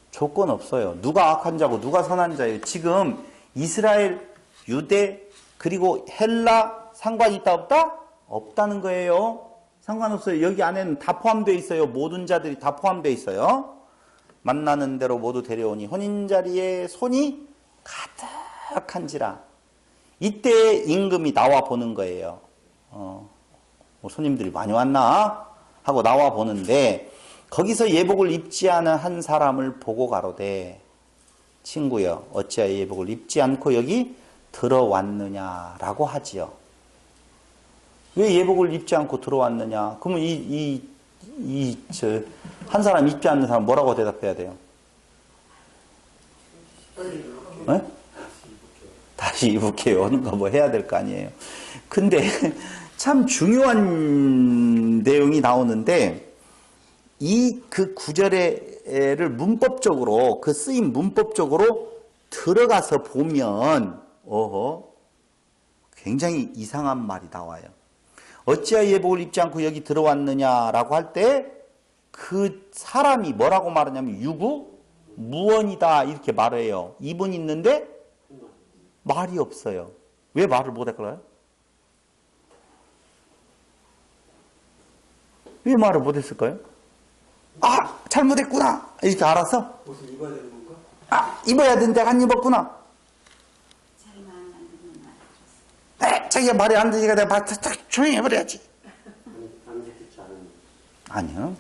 조건 없어요. 누가 악한 자고 누가 선한 자예요. 지금 이스라엘, 유대, 그리고 헬라 상관이 있다 없다? 없다는 거예요. 상관없어요. 여기 안에는 다 포함되어 있어요. 모든 자들이 다 포함되어 있어요. 만나는 대로 모두 데려오니 혼인자리에 손이 가득한지라. 이때 임금이 나와 보는 거예요. 손님들이 많이 왔나? 하고 나와 보는데 거기서 예복을 입지 않은 한 사람을 보고 가로되 친구여 어찌하여 예복을 입지 않고 여기 들어왔느냐라고 하지요. 왜 예복을 입지 않고 들어왔느냐? 그러면 한 사람 입지 않는 사람 뭐라고 대답해야 돼요? 네? 다시 입을게요. 하는가 뭐 해야 될 거 아니에요. 근데 참 중요한 내용이 나오는데 그 구절에를 문법적으로 그 쓰임 문법적으로 들어가서 보면 굉장히 이상한 말이 나와요. 어찌하여 예복을 입지 않고 여기 들어왔느냐라고 할 때 그 사람이 뭐라고 말하냐면 유구무원이다 이렇게 말해요. 입은 있는데 말이 없어요. 왜 말을 못할까요? 왜 말을 못했을까요? 아 잘못했구나 이렇게 알아서 옷을 입어야 되는 건가? 아 입어야 되는데 안 입었구나. 자기가 말이 안 되니까 내가 조용히 해버려야지. 안 지키지 않은. 아니요.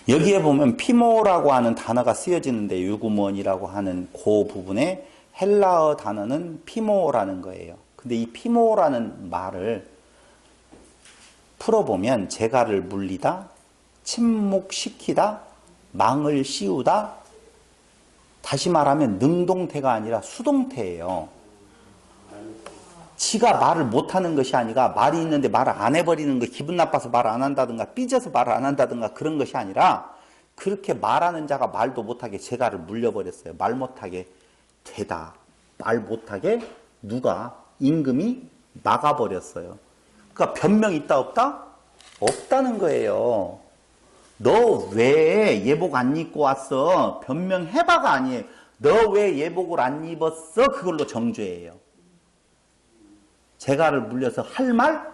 여기에 보면 피모라고 하는 단어가 쓰여지는데 유구먼이라고 하는 그 부분에 헬라어 단어는 피모라는 거예요. 근데 이 피모라는 말을 풀어보면 재갈을 물리다, 침묵시키다, 망을 씌우다, 다시 말하면 능동태가 아니라 수동태예요. 지가 말을 못하는 것이 아니라 말이 있는데 말을 안 해버리는 거, 기분 나빠서 말을 안 한다든가 삐져서 말을 안 한다든가 그런 것이 아니라 그렇게 말하는 자가 말도 못하게 재갈을 물려버렸어요. 말 못하게 되다. 말 못하게 누가? 임금이 막아버렸어요. 그러니까 변명 있다 없다? 없다는 거예요. 너 왜 예복 안 입고 왔어? 변명해봐가 아니에요. 너 왜 예복을 안 입었어? 그걸로 정죄예요. 재갈을 물려서 할 말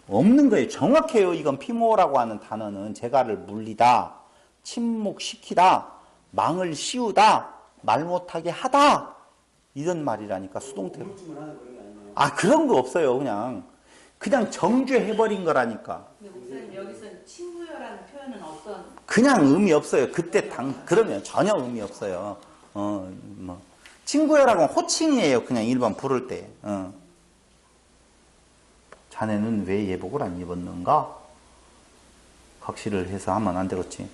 없는 거예요. 정확해요. 이건 피모라고 하는 단어는 재갈을 물리다, 침묵시키다, 망을 씌우다, 말 못하게 하다 이런 말이라니까 수동태로. 아 그런 거 없어요. 그냥 정죄해버린 거라니까. 근데 목사님 여기서는 친구여라는 표현은 어떤? 그냥 의미 없어요. 그때 그러면 전혀 의미 없어요. 친구여라고 호칭이에요. 그냥 일반 부를 때. 자네는 왜 예복을 안 입었는가? 각시를 해서 하면 안 되겠지.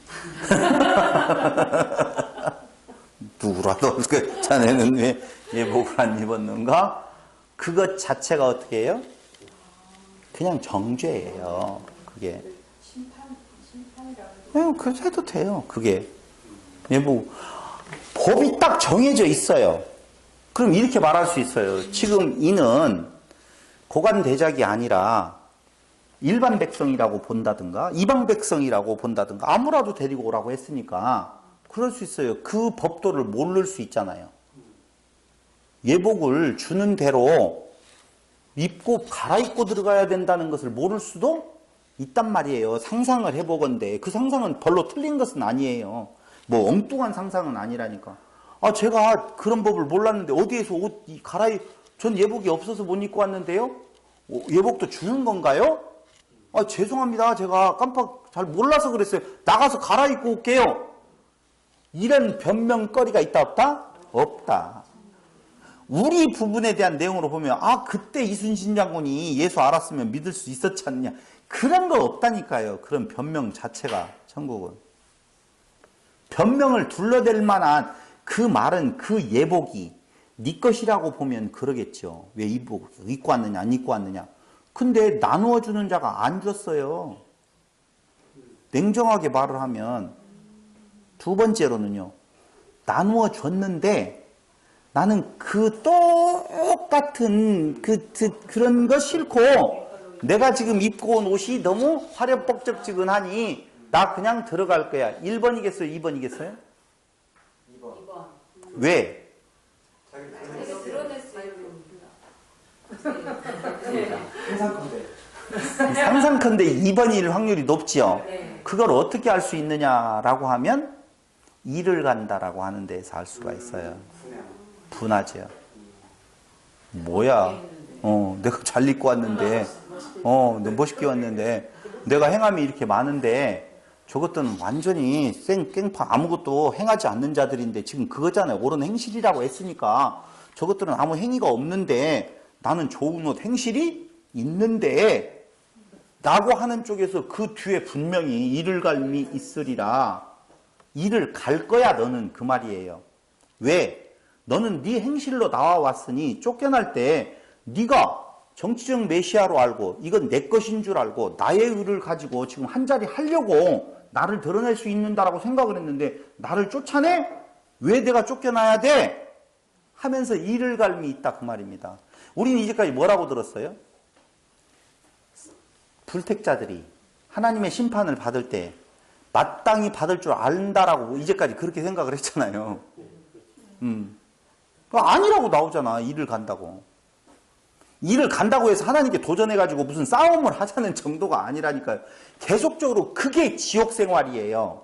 누구라도 자네는 왜 예복을 안 입었는가? 그것 자체가 어떻게 해요? 그냥 정죄예요. 그게. 심판이라고. 그렇게 해도 돼요. 그게. 예복. 법이 딱 정해져 있어요. 그럼 이렇게 말할 수 있어요. 지금 이는 고관 대작이 아니라 일반 백성이라고 본다든가 이방 백성이라고 본다든가 아무라도 데리고 오라고 했으니까 그럴 수 있어요. 그 법도를 모를 수 있잖아요. 예복을 주는 대로 입고 갈아입고 들어가야 된다는 것을 모를 수도 있단 말이에요. 상상을 해보건대 그 상상은 별로 틀린 것은 아니에요. 뭐 엉뚱한 상상은 아니라니까. 아 제가 그런 법을 몰랐는데 어디에서 옷 전 예복이 없어서 못 입고 왔는데요. 예복도 주는 건가요? 아 죄송합니다. 제가 깜빡 잘 몰라서 그랬어요. 나가서 갈아입고 올게요. 이런 변명거리가 있다 없다? 없다. 우리 부분에 대한 내용으로 보면 아 그때 이순신 장군이 예수 알았으면 믿을 수 있었지 않냐. 그런 거 없다니까요. 그런 변명 자체가 천국은. 변명을 둘러댈 만한 그 말은 그 예복이 네 것이라고 보면 그러겠죠. 왜 입고 왔느냐 안 입고 왔느냐. 근데 나누어 주는 자가 안 줬어요. 냉정하게 말을 하면 두 번째로는요. 나누어 줬는데 나는 그 똑같은 그런 거 싫고 내가 지금 입고 온 옷이 너무 화려뻑적지근하니 나 그냥 들어갈 거야. 1번이겠어요? 2번이겠어요? 2번. 왜? 자기 자기가 드러낼 수 항상 상상컨대 2번일 확률이 높지요. 네. 그걸 어떻게 알 수 있느냐라고 하면 일을 간다라고 하는 데서 알 수가 있어요. 분하죠. 뭐야? 내가 잘 입고 왔는데, 너 멋있게 왔는데, 내가 행함이 이렇게 많은데, 저것들은 완전히 깽판 아무것도 행하지 않는 자들인데, 지금 그거잖아요. 옳은 행실이라고 했으니까, 저것들은 아무 행위가 없는데, 나는 좋은 옷 행실이 있는데, 라고 하는 쪽에서 그 뒤에 분명히 이를 갈미 있으리라. 일을 갈 거야, 너는. 그 말이에요. 왜? 너는 네 행실로 나와왔으니 쫓겨날 때 네가 정치적 메시아로 알고 이건 내 것인 줄 알고 나의 의를 가지고 지금 한 자리 하려고 나를 드러낼 수 있는다라고 생각을 했는데 나를 쫓아내? 왜 내가 쫓겨나야 돼? 하면서 이를 갈미 있다 그 말입니다. 우리는 이제까지 뭐라고 들었어요? 불택자들이 하나님의 심판을 받을 때 마땅히 받을 줄 안다라고 이제까지 그렇게 생각을 했잖아요. 아니라고 나오잖아. 일을 간다고. 일을 간다고 해서 하나님께 도전해가지고 무슨 싸움을 하자는 정도가 아니라니까요. 계속적으로 그게 지옥 생활이에요.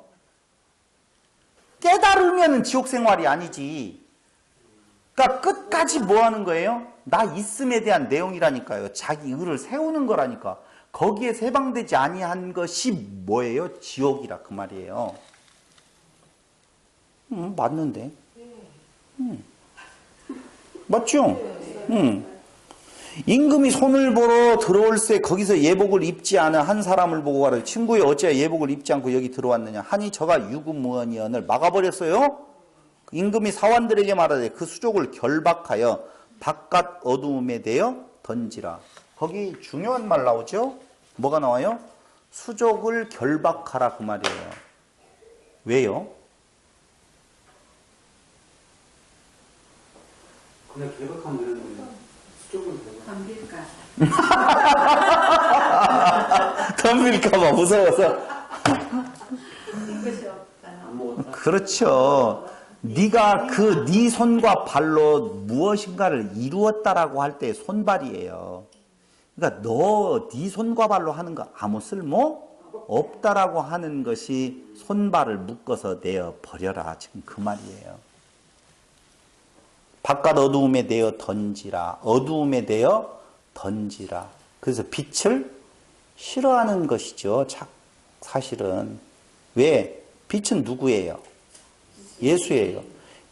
깨달으면 지옥 생활이 아니지. 그러니까 끝까지 뭐 하는 거예요? 나 있음에 대한 내용이라니까요. 자기 의를 세우는 거라니까. 거기에 해방되지 아니한 것이 뭐예요? 지옥이라 그 말이에요. 맞는데. 맞죠? 임금이 손을 보러 들어올새 거기서 예복을 입지 않은 한 사람을 보고 가라. 친구여 어찌하여 예복을 입지 않고 여기 들어왔느냐. 하니 저가 유구무언이언을 막아버렸어요. 임금이 사환들에게 말하되 그 수족을 결박하여 바깥 어두움에 대어 던지라. 거기 중요한 말 나오죠? 뭐가 나와요? 수족을 결박하라 그 말이에요. 왜요? 그냥 개박하면 되는데 수족은 덤빌까? 덤빌까봐 무서워서. 이것이 없다. 안 먹었다. 그렇죠. 네가 그 네 손과 발로 무엇인가를 이루었다라고 할 때 손발이에요. 그러니까 너 네 손과 발로 하는 거 아무 쓸모 없다라고 하는 것이 손발을 묶어서 내어 버려라. 지금 그 말이에요. 바깥 어두움에 대어 던지라. 어두움에 대어 던지라. 그래서 빛을 싫어하는 것이죠. 사실은. 왜? 빛은 누구예요? 예수예요.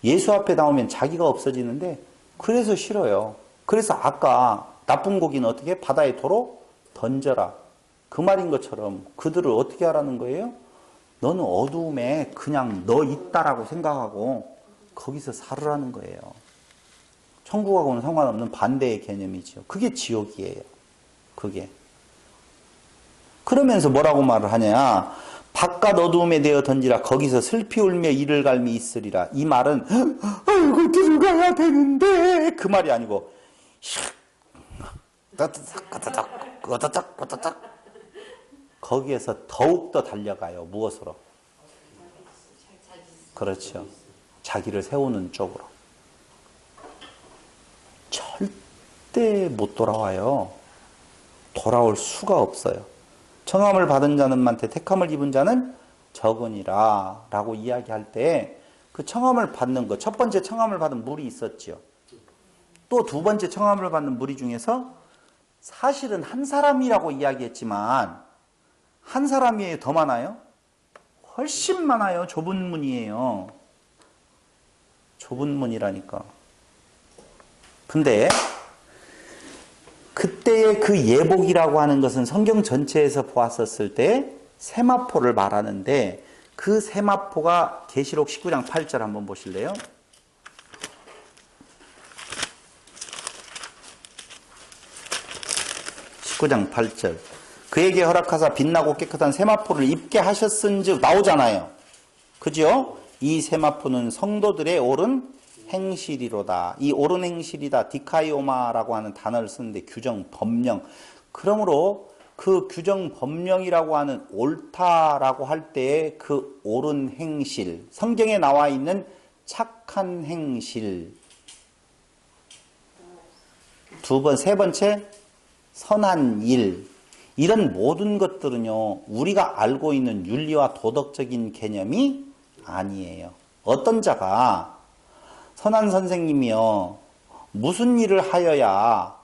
예수 앞에 나오면 자기가 없어지는데 그래서 싫어요. 그래서 아까 나쁜 고기는 어떻게? 바다에 도로 던져라. 그 말인 것처럼 그들을 어떻게 하라는 거예요? 너는 어두움에 그냥 너 있다라고 생각하고 거기서 살으라는 거예요. 천국하고는 상관없는 반대의 개념이죠. 그게 지옥이에요. 그게. 그러면서 뭐라고 말을 하냐? 바깥 어두움에 대어 던지라. 거기서 슬피 울며 이를 갈미 있으리라. 이 말은 아이고 들어가야 되는데 그 말이 아니고 따따닥 거기에서 더욱더 달려가요. 무엇으로? 그렇죠. 자기를 세우는 쪽으로. 절대 못 돌아와요. 돌아올 수가 없어요. 청함을 받은 자는한테 택함을 입은 자는 적으니라 라고 이야기할 때 그 청함을 받는 것, 첫 번째 청함을 받은 무리 있었죠. 또 두 번째 청함을 받는 무리 중에서 사실은 한 사람이라고 이야기했지만 한 사람이에요? 더 많아요? 훨씬 많아요. 좁은 문이에요. 좁은 문이라니까. 근데 그때의 그 예복이라고 하는 것은 성경 전체에서 보았었을 때 세마포를 말하는데 그 세마포가 계시록 19장 8절 한번 보실래요? (19장 8절) 그에게 허락하사 빛나고 깨끗한 세마포를 입게 하셨은즉 나오잖아요. 그죠? 이 세마포는 성도들의 옳은 행실이로다. 이 옳은 행실이다. 디카이오마라고 하는 단어를 쓰는데 규정, 법령. 그러므로 그 규정, 법령이라고 하는 옳다라고 할 때의 그 옳은 행실, 성경에 나와 있는 착한 행실. 세 번째, 선한 일. 이런 모든 것들은요, 우리가 알고 있는 윤리와 도덕적인 개념이 아니에요. 어떤 자가 선한 선생님이요, 무슨 일을 하여야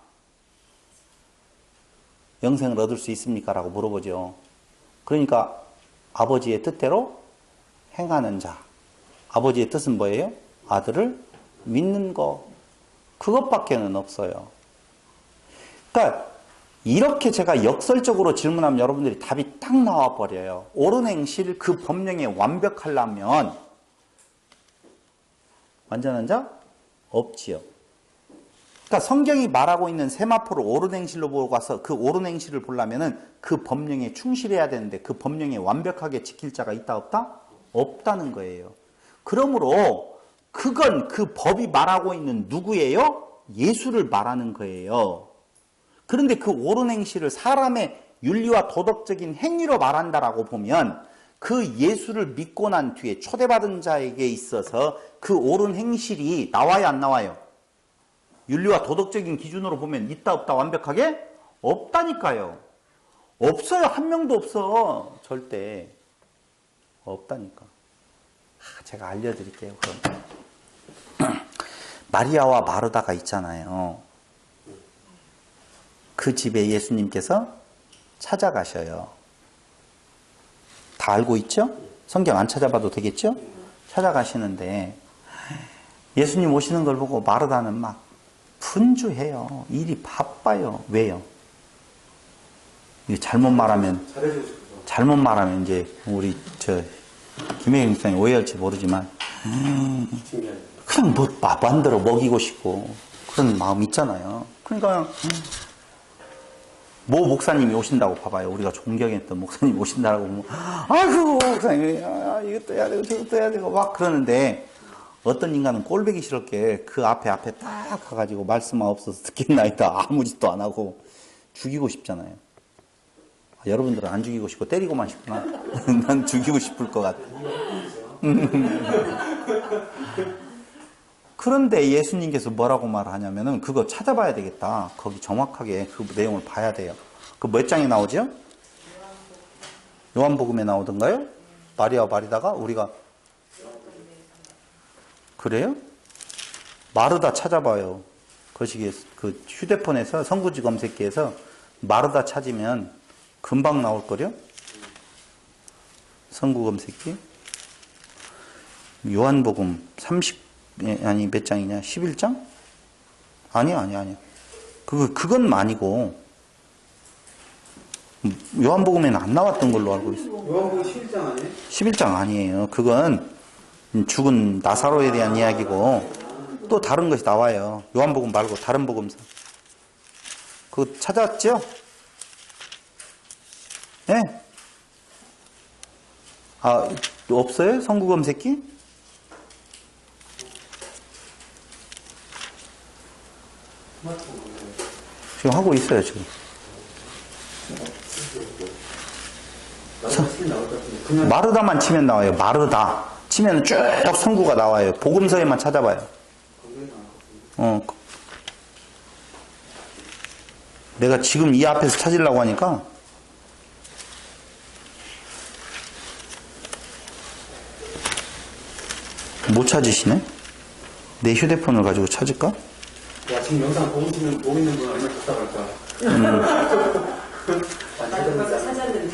영생을 얻을 수 있습니까? 라고 물어보죠. 그러니까 아버지의 뜻대로 행하는 자. 아버지의 뜻은 뭐예요? 아들을 믿는 거. 그것밖에는 없어요. 그러니까 이렇게 제가 역설적으로 질문하면 여러분들이 답이 딱 나와버려요. 옳은 행실 그 법령에 완벽하려면 완전한 자? 없지요. 그러니까 성경이 말하고 있는 세마포를 옳은 행실로 보고 가서 그 옳은 행실을 보려면은 그 법령에 충실해야 되는데 그 법령에 완벽하게 지킬 자가 있다 없다? 없다는 거예요. 그러므로 그건 그 법이 말하고 있는 누구예요? 예수를 말하는 거예요. 그런데 그 옳은 행실을 사람의 윤리와 도덕적인 행위로 말한다라고 보면 그 예수를 믿고 난 뒤에 초대받은 자에게 있어서 그 옳은 행실이 나와요, 안 나와요? 윤리와 도덕적인 기준으로 보면 있다 없다 완벽하게? 없다니까요. 없어요. 한 명도 없어. 절대. 없다니까. 제가 알려드릴게요. 그럼. 마리아와 마르다가 있잖아요. 그 집에 예수님께서 찾아가셔요. 다 알고 있죠? 성경 안 찾아봐도 되겠죠? 찾아가시는데 예수님 오시는 걸 보고 마르다는 막 분주해요. 일이 바빠요. 왜요? 이게 잘못 말하면 이제 우리 김혜경 목사님 오해할지 모르지만 그냥 뭐 만들어 먹이고 싶고 그런 마음 있잖아요. 그러니까 모 목사님이 오신다고 봐봐요. 우리가 존경했던 목사님이 오신다고 아이고 목사님 이것도 해야 되고 저것도 해야 되고 막 그러는데 어떤 인간은 꼴보기 싫게 그 앞에 딱 가가지고 말씀만 없어서 듣겠나이다 아무 짓도 안 하고 죽이고 싶잖아요. 여러분들은 안 죽이고 싶고 때리고만 싶구나. 난 죽이고 싶을 것 같아. 그런데 예수님께서 뭐라고 말하냐면은 그거 찾아봐야 되겠다. 거기 정확하게 그 내용을 봐야 돼요. 그 몇 장에 나오죠? 요한복음에 나오던가요? 마리아와 마리다가 우리가 그래요? 마르다 찾아봐요. 거시기에 그 휴대폰에서 선구지 검색기에서 마르다 찾으면 금방 나올걸요? 선구 검색기. 요한복음 30, 몇 장이냐? 11장? 아니야. 그건 아니고. 요한복음에는 안 나왔던 걸로 알고 있어요. 요한복음 11장 아니에요? 11장 아니에요. 그건 죽은 나사로에 대한 이야기고 또 다른 것이 나와요. 요한복음 말고 다른 복음서. 그거 찾았죠? 예? 네? 아, 없어요? 선구 검색기? 지금 하고 있어요, 지금. 마르다만 치면 나와요. 마르다. 치면 쭉 선구가 나와요. 복음서에만 찾아봐요. 내가 지금 이 앞에서 찾으려고 하니까 못 찾으시네? 내 휴대폰을 가지고 찾을까? 야, 지금 영상 보고 있는 분 얼마나 답답할까?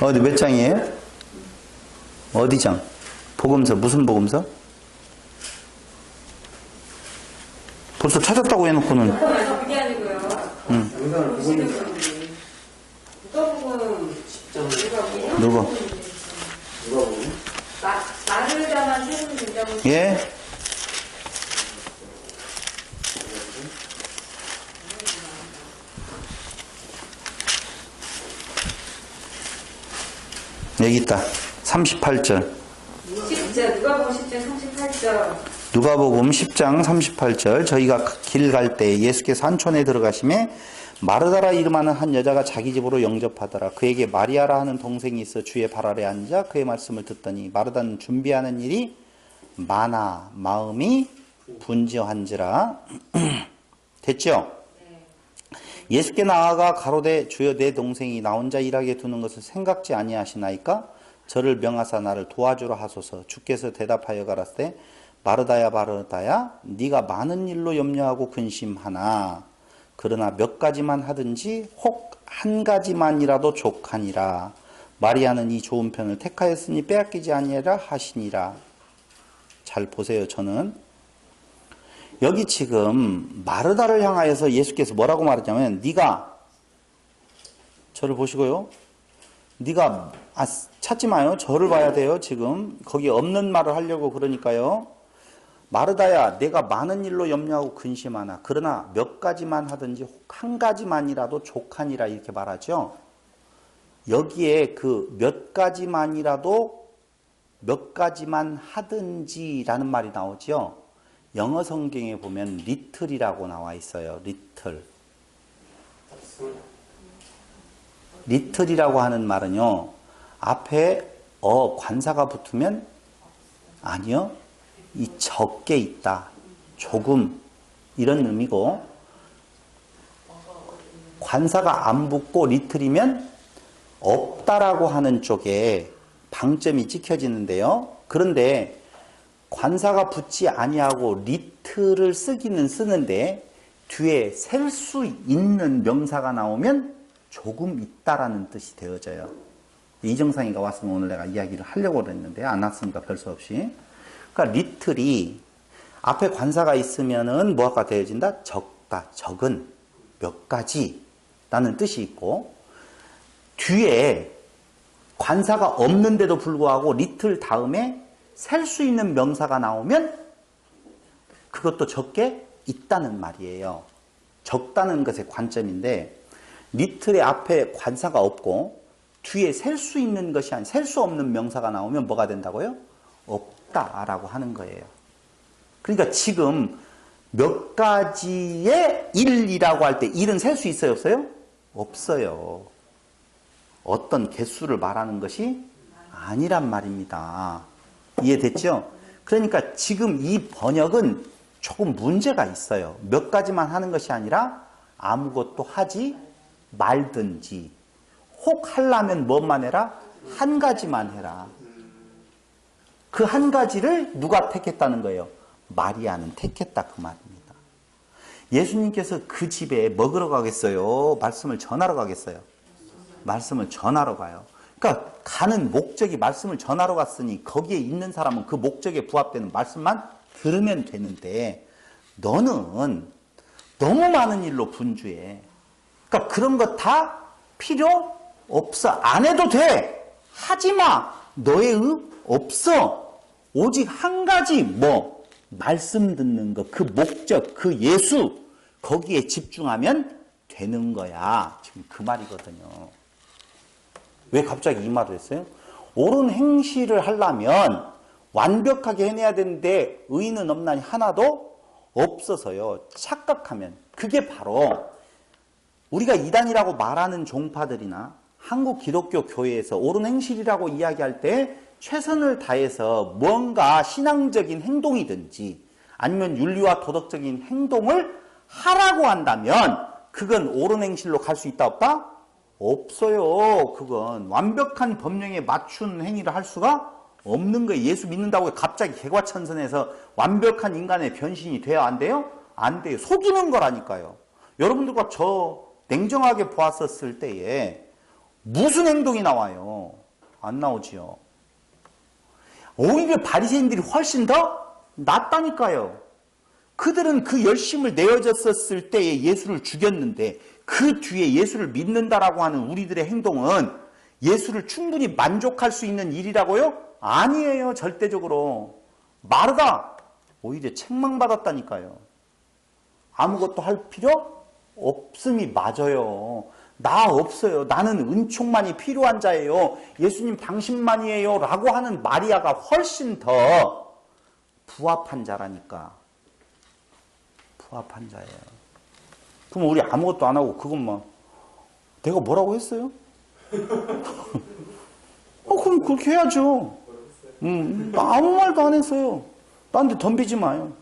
어디 몇 장이에요? 어디 장? 복음서 무슨 복음서? 벌써 찾았다고 해놓고는 그게 아니고요. 영상을 보고 있는 분 누구? 누가 보고? 마르다만 세우면 된다고. 예? 여기 있다. 38절. 10절, 누가 보면 10절 38절. 누가복음 10장 38절 저희가 길 갈 때 예수께서 산촌에 들어가심에 마르다라 이름하는 한 여자가 자기 집으로 영접하더라. 그에게 마리아라 하는 동생이 있어 주의 발 아래 앉아 그의 말씀을 듣더니 마르다는 준비하는 일이 많아 마음이 분주한지라. 됐죠? 예수께 나아가 가로되 주여 내 동생이 나 혼자 일하게 두는 것을 생각지 아니하시나이까? 저를 명하사 나를 도와주라 하소서. 주께서 대답하여 가라사대 마르다야 마르다야 네가 많은 일로 염려하고 근심하나 그러나 몇 가지만 하든지 혹 한 가지만이라도 족하니라. 마리아는 이 좋은 편을 택하였으니 빼앗기지 아니하리라 하시니라. 잘 보세요. 저는 여기 지금 마르다를 향하여서 예수께서 뭐라고 말했냐면 네가 저를 보시고요. 네가 찾지 마요. 저를 봐야 돼요. 지금 거기 없는 말을 하려고 그러니까요. 마르다야 내가 많은 일로 염려하고 근심하나 그러나 몇 가지만 하든지 혹 한 가지만이라도 족하니라 이렇게 말하죠. 여기에 그 몇 가지만이라도 몇 가지만 하든지라는 말이 나오죠. 영어 성경에 보면 리틀이라고 나와 있어요. 리틀. 리틀이라고 하는 말은요. 앞에 관사가 붙으면 아니요. 이 적게 있다. 조금 이런 의미고 관사가 안 붙고 리틀이면 없다라고 하는 쪽에 방점이 찍혀지는데요. 그런데 관사가 붙지 아니하고 리틀을 쓰기는 쓰는데 뒤에 셀 수 있는 명사가 나오면 조금 있다라는 뜻이 되어져요. 이정상이가 왔으면 오늘 내가 이야기를 하려고 그랬는데 안 왔으니까 별 수 없이. 그러니까 리틀이 앞에 관사가 있으면은 뭐가 되어진다? 적다, 적은, 몇 가지라는 뜻이 있고 뒤에 관사가 없는데도 불구하고 리틀 다음에 셀 수 있는 명사가 나오면 그것도 적게 있다는 말이에요. 적다는 것의 관점인데 리틀의 앞에 관사가 없고 뒤에 셀 수 있는 것이 아닌 셀 수 없는 명사가 나오면 뭐가 된다고요? 없다라고 하는 거예요. 그러니까 지금 몇 가지의 일이라고 할 때 일은 셀 수 있어요? 없어요? 없어요. 어떤 개수를 말하는 것이 아니란 말입니다. 이해됐죠? 그러니까 지금 이 번역은 조금 문제가 있어요. 몇 가지만 하는 것이 아니라 아무것도 하지 말든지 혹 하려면 뭐만 해라? 한 가지만 해라. 그 한 가지를 누가 택했다는 거예요? 마리아는 택했다 그 말입니다. 예수님께서 그 집에 먹으러 가겠어요? 말씀을 전하러 가겠어요? 말씀을 전하러 가요. 그러니까 가는 목적이 말씀을 전하러 갔으니 거기에 있는 사람은 그 목적에 부합되는 말씀만 들으면 되는데 너는 너무 많은 일로 분주해. 그러니까 그런 거 다 필요 없어. 안 해도 돼. 하지 마. 너의 의 없어. 오직 한 가지 말씀 듣는 거, 그 목적, 그 예수 거기에 집중하면 되는 거야. 지금 그 말이거든요. 왜 갑자기 이 말을 했어요? 옳은 행실을 하려면 완벽하게 해내야 되는데 의인은 없나니 하나도 없어서요. 착각하면 그게 바로 우리가 이단이라고 말하는 종파들이나 한국 기독교 교회에서 옳은 행실이라고 이야기할 때 최선을 다해서 뭔가 신앙적인 행동이든지 아니면 윤리와 도덕적인 행동을 하라고 한다면 그건 옳은 행실로 갈 수 있다 없다? 없어요. 그건 완벽한 법령에 맞춘 행위를 할 수가 없는 거예요. 예수 믿는다고 갑자기 개과천선해서 완벽한 인간의 변신이 돼야 안 돼요? 안 돼요. 속이는 거라니까요. 여러분들과 저 냉정하게 보았었을 때에 무슨 행동이 나와요? 안 나오지요. 오히려 바리새인들이 훨씬 더 낫다니까요. 그들은 그 열심을 내어졌었을 때에 예수를 죽였는데 그 뒤에 예수를 믿는다라고 하는 우리들의 행동은 예수를 충분히 만족할 수 있는 일이라고요? 아니에요. 절대적으로. 마르다 오히려 책망받았다니까요. 아무것도 할 필요 없음이 맞아요. 나 없어요. 나는 은총만이 필요한 자예요. 예수님 당신만이에요. 라고 하는 마리아가 훨씬 더 부합한 자라니까. 부합한 자예요. 그럼 우리 아무것도 안 하고 그것만 내가 뭐라고 했어요? 그럼 그렇게 해야죠. 나 아무 말도 안 했어요. 나한테 덤비지 마요.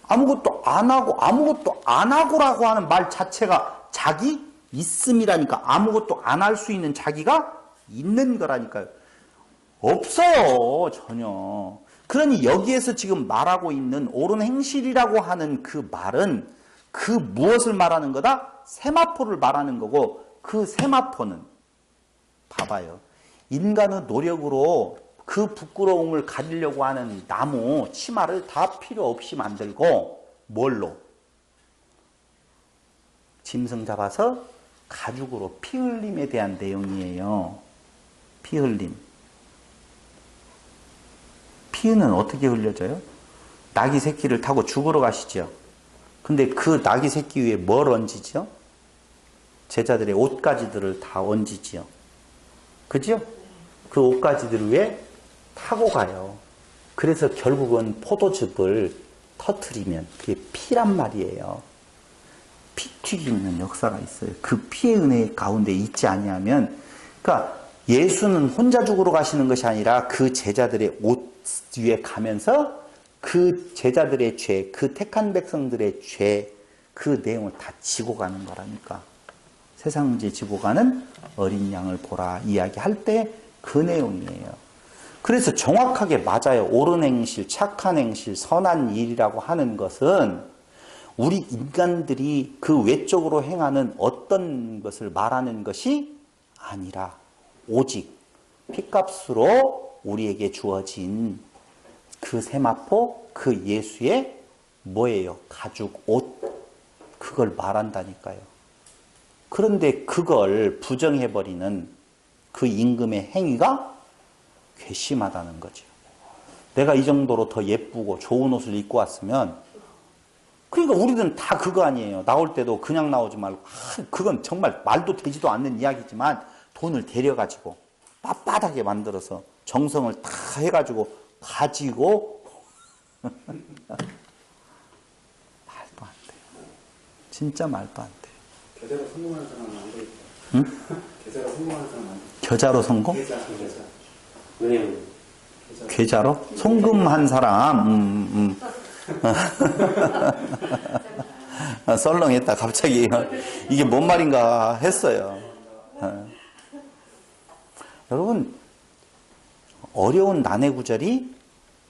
아무것도 안 하고 아무것도 안 하고라고 하는 말 자체가 자기 있음이라니까. 아무것도 안 할 수 있는 자기가 있는 거라니까요. 없어요, 전혀. 그러니 여기에서 지금 말하고 있는 옳은 행실이라고 하는 그 말은 그 무엇을 말하는 거다? 세마포를 말하는 거고, 그 세마포는 봐봐요. 인간의 노력으로 그 부끄러움을 가리려고 하는 나무, 치마를 다 필요 없이 만들고 뭘로? 짐승 잡아서 가죽으로 피 흘림에 대한 내용이에요. 피 흘림. 피는 어떻게 흘려져요? 낙이 새끼를 타고 죽으러 가시죠. 근데 그 낙이 새끼 위에 뭘 얹이죠? 제자들의 옷가지들을 다 얹이지요. 그죠? 그 옷가지들 위에 타고 가요. 그래서 결국은 포도즙을 터트리면 그게 피란 말이에요. 피 튀기는 역사가 있어요. 그 피의 은혜 가운데 있지 아니하면, 그러니까 예수는 혼자 죽으러 가시는 것이 아니라 그 제자들의 옷 위에 가면서 그 제자들의 죄, 그 택한 백성들의 죄, 그 내용을 다 지고 가는 거라니까. 세상 문제 지고 가는 어린 양을 보라 이야기할 때 그 내용이에요. 그래서 정확하게 맞아요. 옳은 행실, 착한 행실, 선한 일이라고 하는 것은 우리 인간들이 그 외적으로 행하는 어떤 것을 말하는 것이 아니라 오직 핏값으로 우리에게 주어진 그 세마포, 그 예수의 뭐예요? 가죽, 옷, 그걸 말한다니까요. 그런데 그걸 부정해버리는 그 임금의 행위가 괘씸하다는 거죠. 내가 이 정도로 더 예쁘고 좋은 옷을 입고 왔으면, 그러니까 우리들은 다 그거 아니에요. 나올 때도 그냥 나오지 말고, 그건 정말 말도 되지도 않는 이야기지만 돈을 데려가지고 빳빳하게 만들어서 정성을 다 해가지고 가지고 말도 안 돼요. 진짜 말도 안 돼요. 계좌로 성공하는 사람은 안 되겠다. 응? 계좌로 성공하는 사람은 안 돼. 겨자로 성공? 계좌. 은행. 계좌로? 송금한 사람. 썰렁했다 갑자기. 이게 뭔 말인가 했어요. 여러분, 어려운 난해 구절이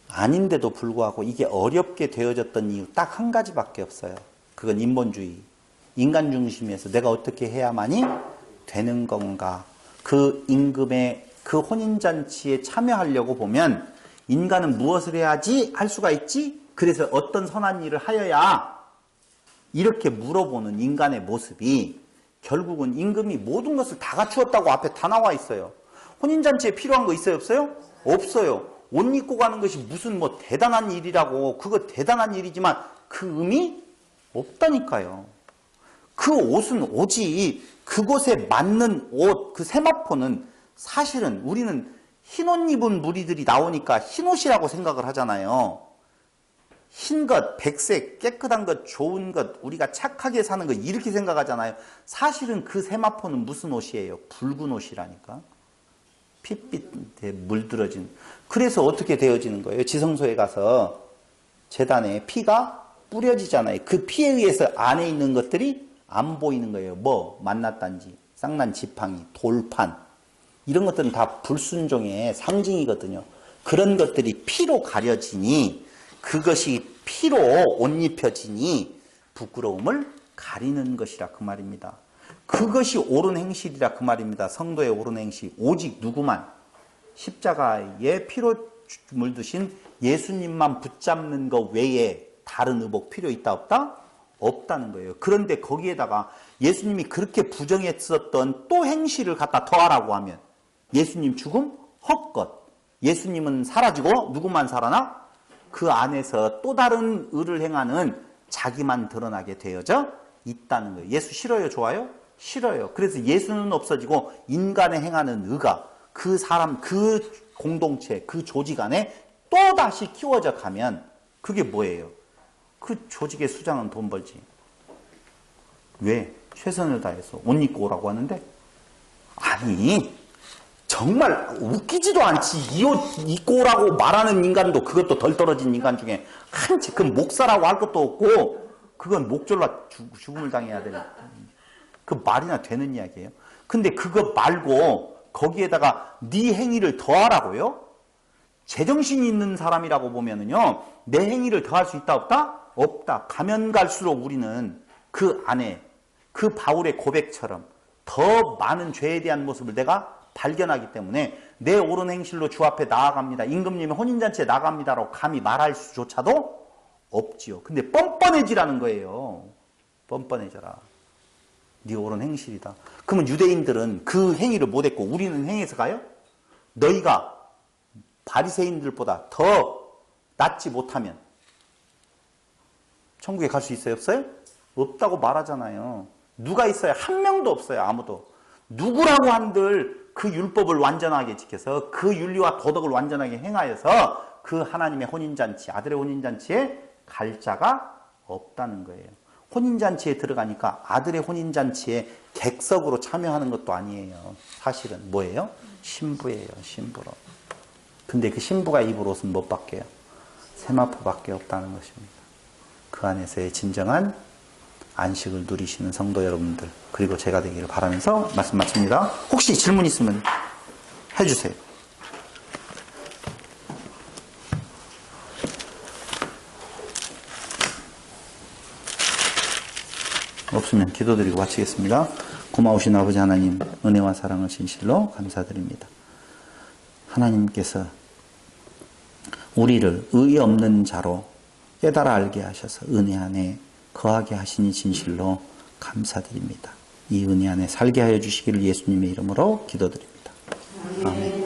아닌데도 불구하고 이게 어렵게 되어졌던 이유 딱 한 가지밖에 없어요. 그건 인본주의. 인간 중심에서 내가 어떻게 해야만이 되는 건가. 그 임금의 그 혼인잔치에 참여하려고 보면 인간은 무엇을 해야지 할 수가 있지? 그래서 어떤 선한 일을 하여야, 이렇게 물어보는 인간의 모습이 결국은 임금이 모든 것을 다 갖추었다고 앞에 다 나와 있어요. 혼인잔치에 필요한 거 있어요? 없어요? 없어요. 옷 입고 가는 것이 무슨 뭐 대단한 일이라고, 그거 대단한 일이지만 그 의미 없다니까요. 그 옷은 오직 그곳에 맞는 옷, 그 세마포는 사실은 우리는 흰옷 입은 무리들이 나오니까 흰옷이라고 생각을 하잖아요. 흰 것, 백색, 깨끗한 것, 좋은 것, 우리가 착하게 사는 것 이렇게 생각하잖아요. 사실은 그 세마포는 무슨 옷이에요? 붉은 옷이라니까. 핏빛에 물들어진. 그래서 어떻게 되어지는 거예요? 지성소에 가서 제단에 피가 뿌려지잖아요. 그 피에 의해서 안에 있는 것들이 안 보이는 거예요. 뭐 만났단지, 쌍난 지팡이, 돌판, 이런 것들은 다 불순종의 상징이거든요. 그런 것들이 피로 가려지니, 그것이 피로 옷 입혀지니 부끄러움을 가리는 것이라 그 말입니다. 그것이 옳은 행실이라 그 말입니다. 성도의 옳은 행실, 오직 누구만? 십자가에 피로 물드신 예수님만 붙잡는 것 외에 다른 의복 필요 있다 없다? 없다는 거예요. 그런데 거기에다가 예수님이 그렇게 부정했었던 또 행실을 갖다 더하라고 하면, 예수님 죽음 헛것, 예수님은 사라지고 누구만 살아나? 그 안에서 또 다른 의를 행하는 자기만 드러나게 되어져 있다는 거예요. 예수 싫어요? 좋아요? 싫어요. 그래서 예수는 없어지고 인간의 행하는 의가 그 사람, 그 공동체, 그 조직 안에 또다시 키워져 가면 그게 뭐예요? 그 조직의 수장은 돈 벌지. 왜? 최선을 다해서 옷 입고 오라고 하는데, 아니 정말 웃기지도 않지. 이 옷 입고 오라고 말하는 인간도, 그것도 덜 떨어진 인간 중에 한치, 그 목사라고 할 것도 없고, 그건 목 졸라 죽음을 당해야 되는, 그 말이나 되는 이야기예요. 근데 그거 말고 거기에다가 네 행위를 더하라고요? 제정신이 있는 사람이라고 보면은요, 내 행위를 더할 수 있다 없다? 없다. 가면 갈수록 우리는 그 안에 그 바울의 고백처럼 더 많은 죄에 대한 모습을 내가 발견하기 때문에 내 옳은 행실로 주 앞에 나아갑니다. 임금님의 혼인잔치에 나갑니다라고 감히 말할 수조차도 없지요. 근데 뻔뻔해지라는 거예요. 뻔뻔해져라. 네 옳은 행실이다. 그러면 유대인들은 그 행위를 못했고 우리는 행해서 가요? 너희가 바리새인들보다 더 낫지 못하면 천국에 갈 수 있어요? 없어요? 없다고 말하잖아요. 누가 있어요? 한 명도 없어요. 아무도. 누구라고 한들 그 율법을 완전하게 지켜서 그 윤리와 도덕을 완전하게 행하여서 그 하나님의 혼인잔치, 아들의 혼인잔치에 갈 자가 없다는 거예요. 혼인잔치에 들어가니까 아들의 혼인잔치에 객석으로 참여하는 것도 아니에요. 사실은 뭐예요? 신부예요. 신부로. 근데 그 신부가 입을 옷은 못 밖에요. 세마포밖에 없다는 것입니다. 그 안에서의 진정한 안식을 누리시는 성도 여러분들, 그리고 제가 되기를 바라면서 말씀 마칩니다. 혹시 질문 있으면 해주세요. 없으면 기도드리고 마치겠습니다. 고마우신 아버지 하나님, 은혜와 사랑을 진실로 감사드립니다. 하나님께서 우리를 의의 없는 자로 깨달아 알게 하셔서 은혜 안에 거하게 하시니 진실로 감사드립니다. 이 은혜 안에 살게 하여 주시기를 예수님의 이름으로 기도드립니다. 아멘.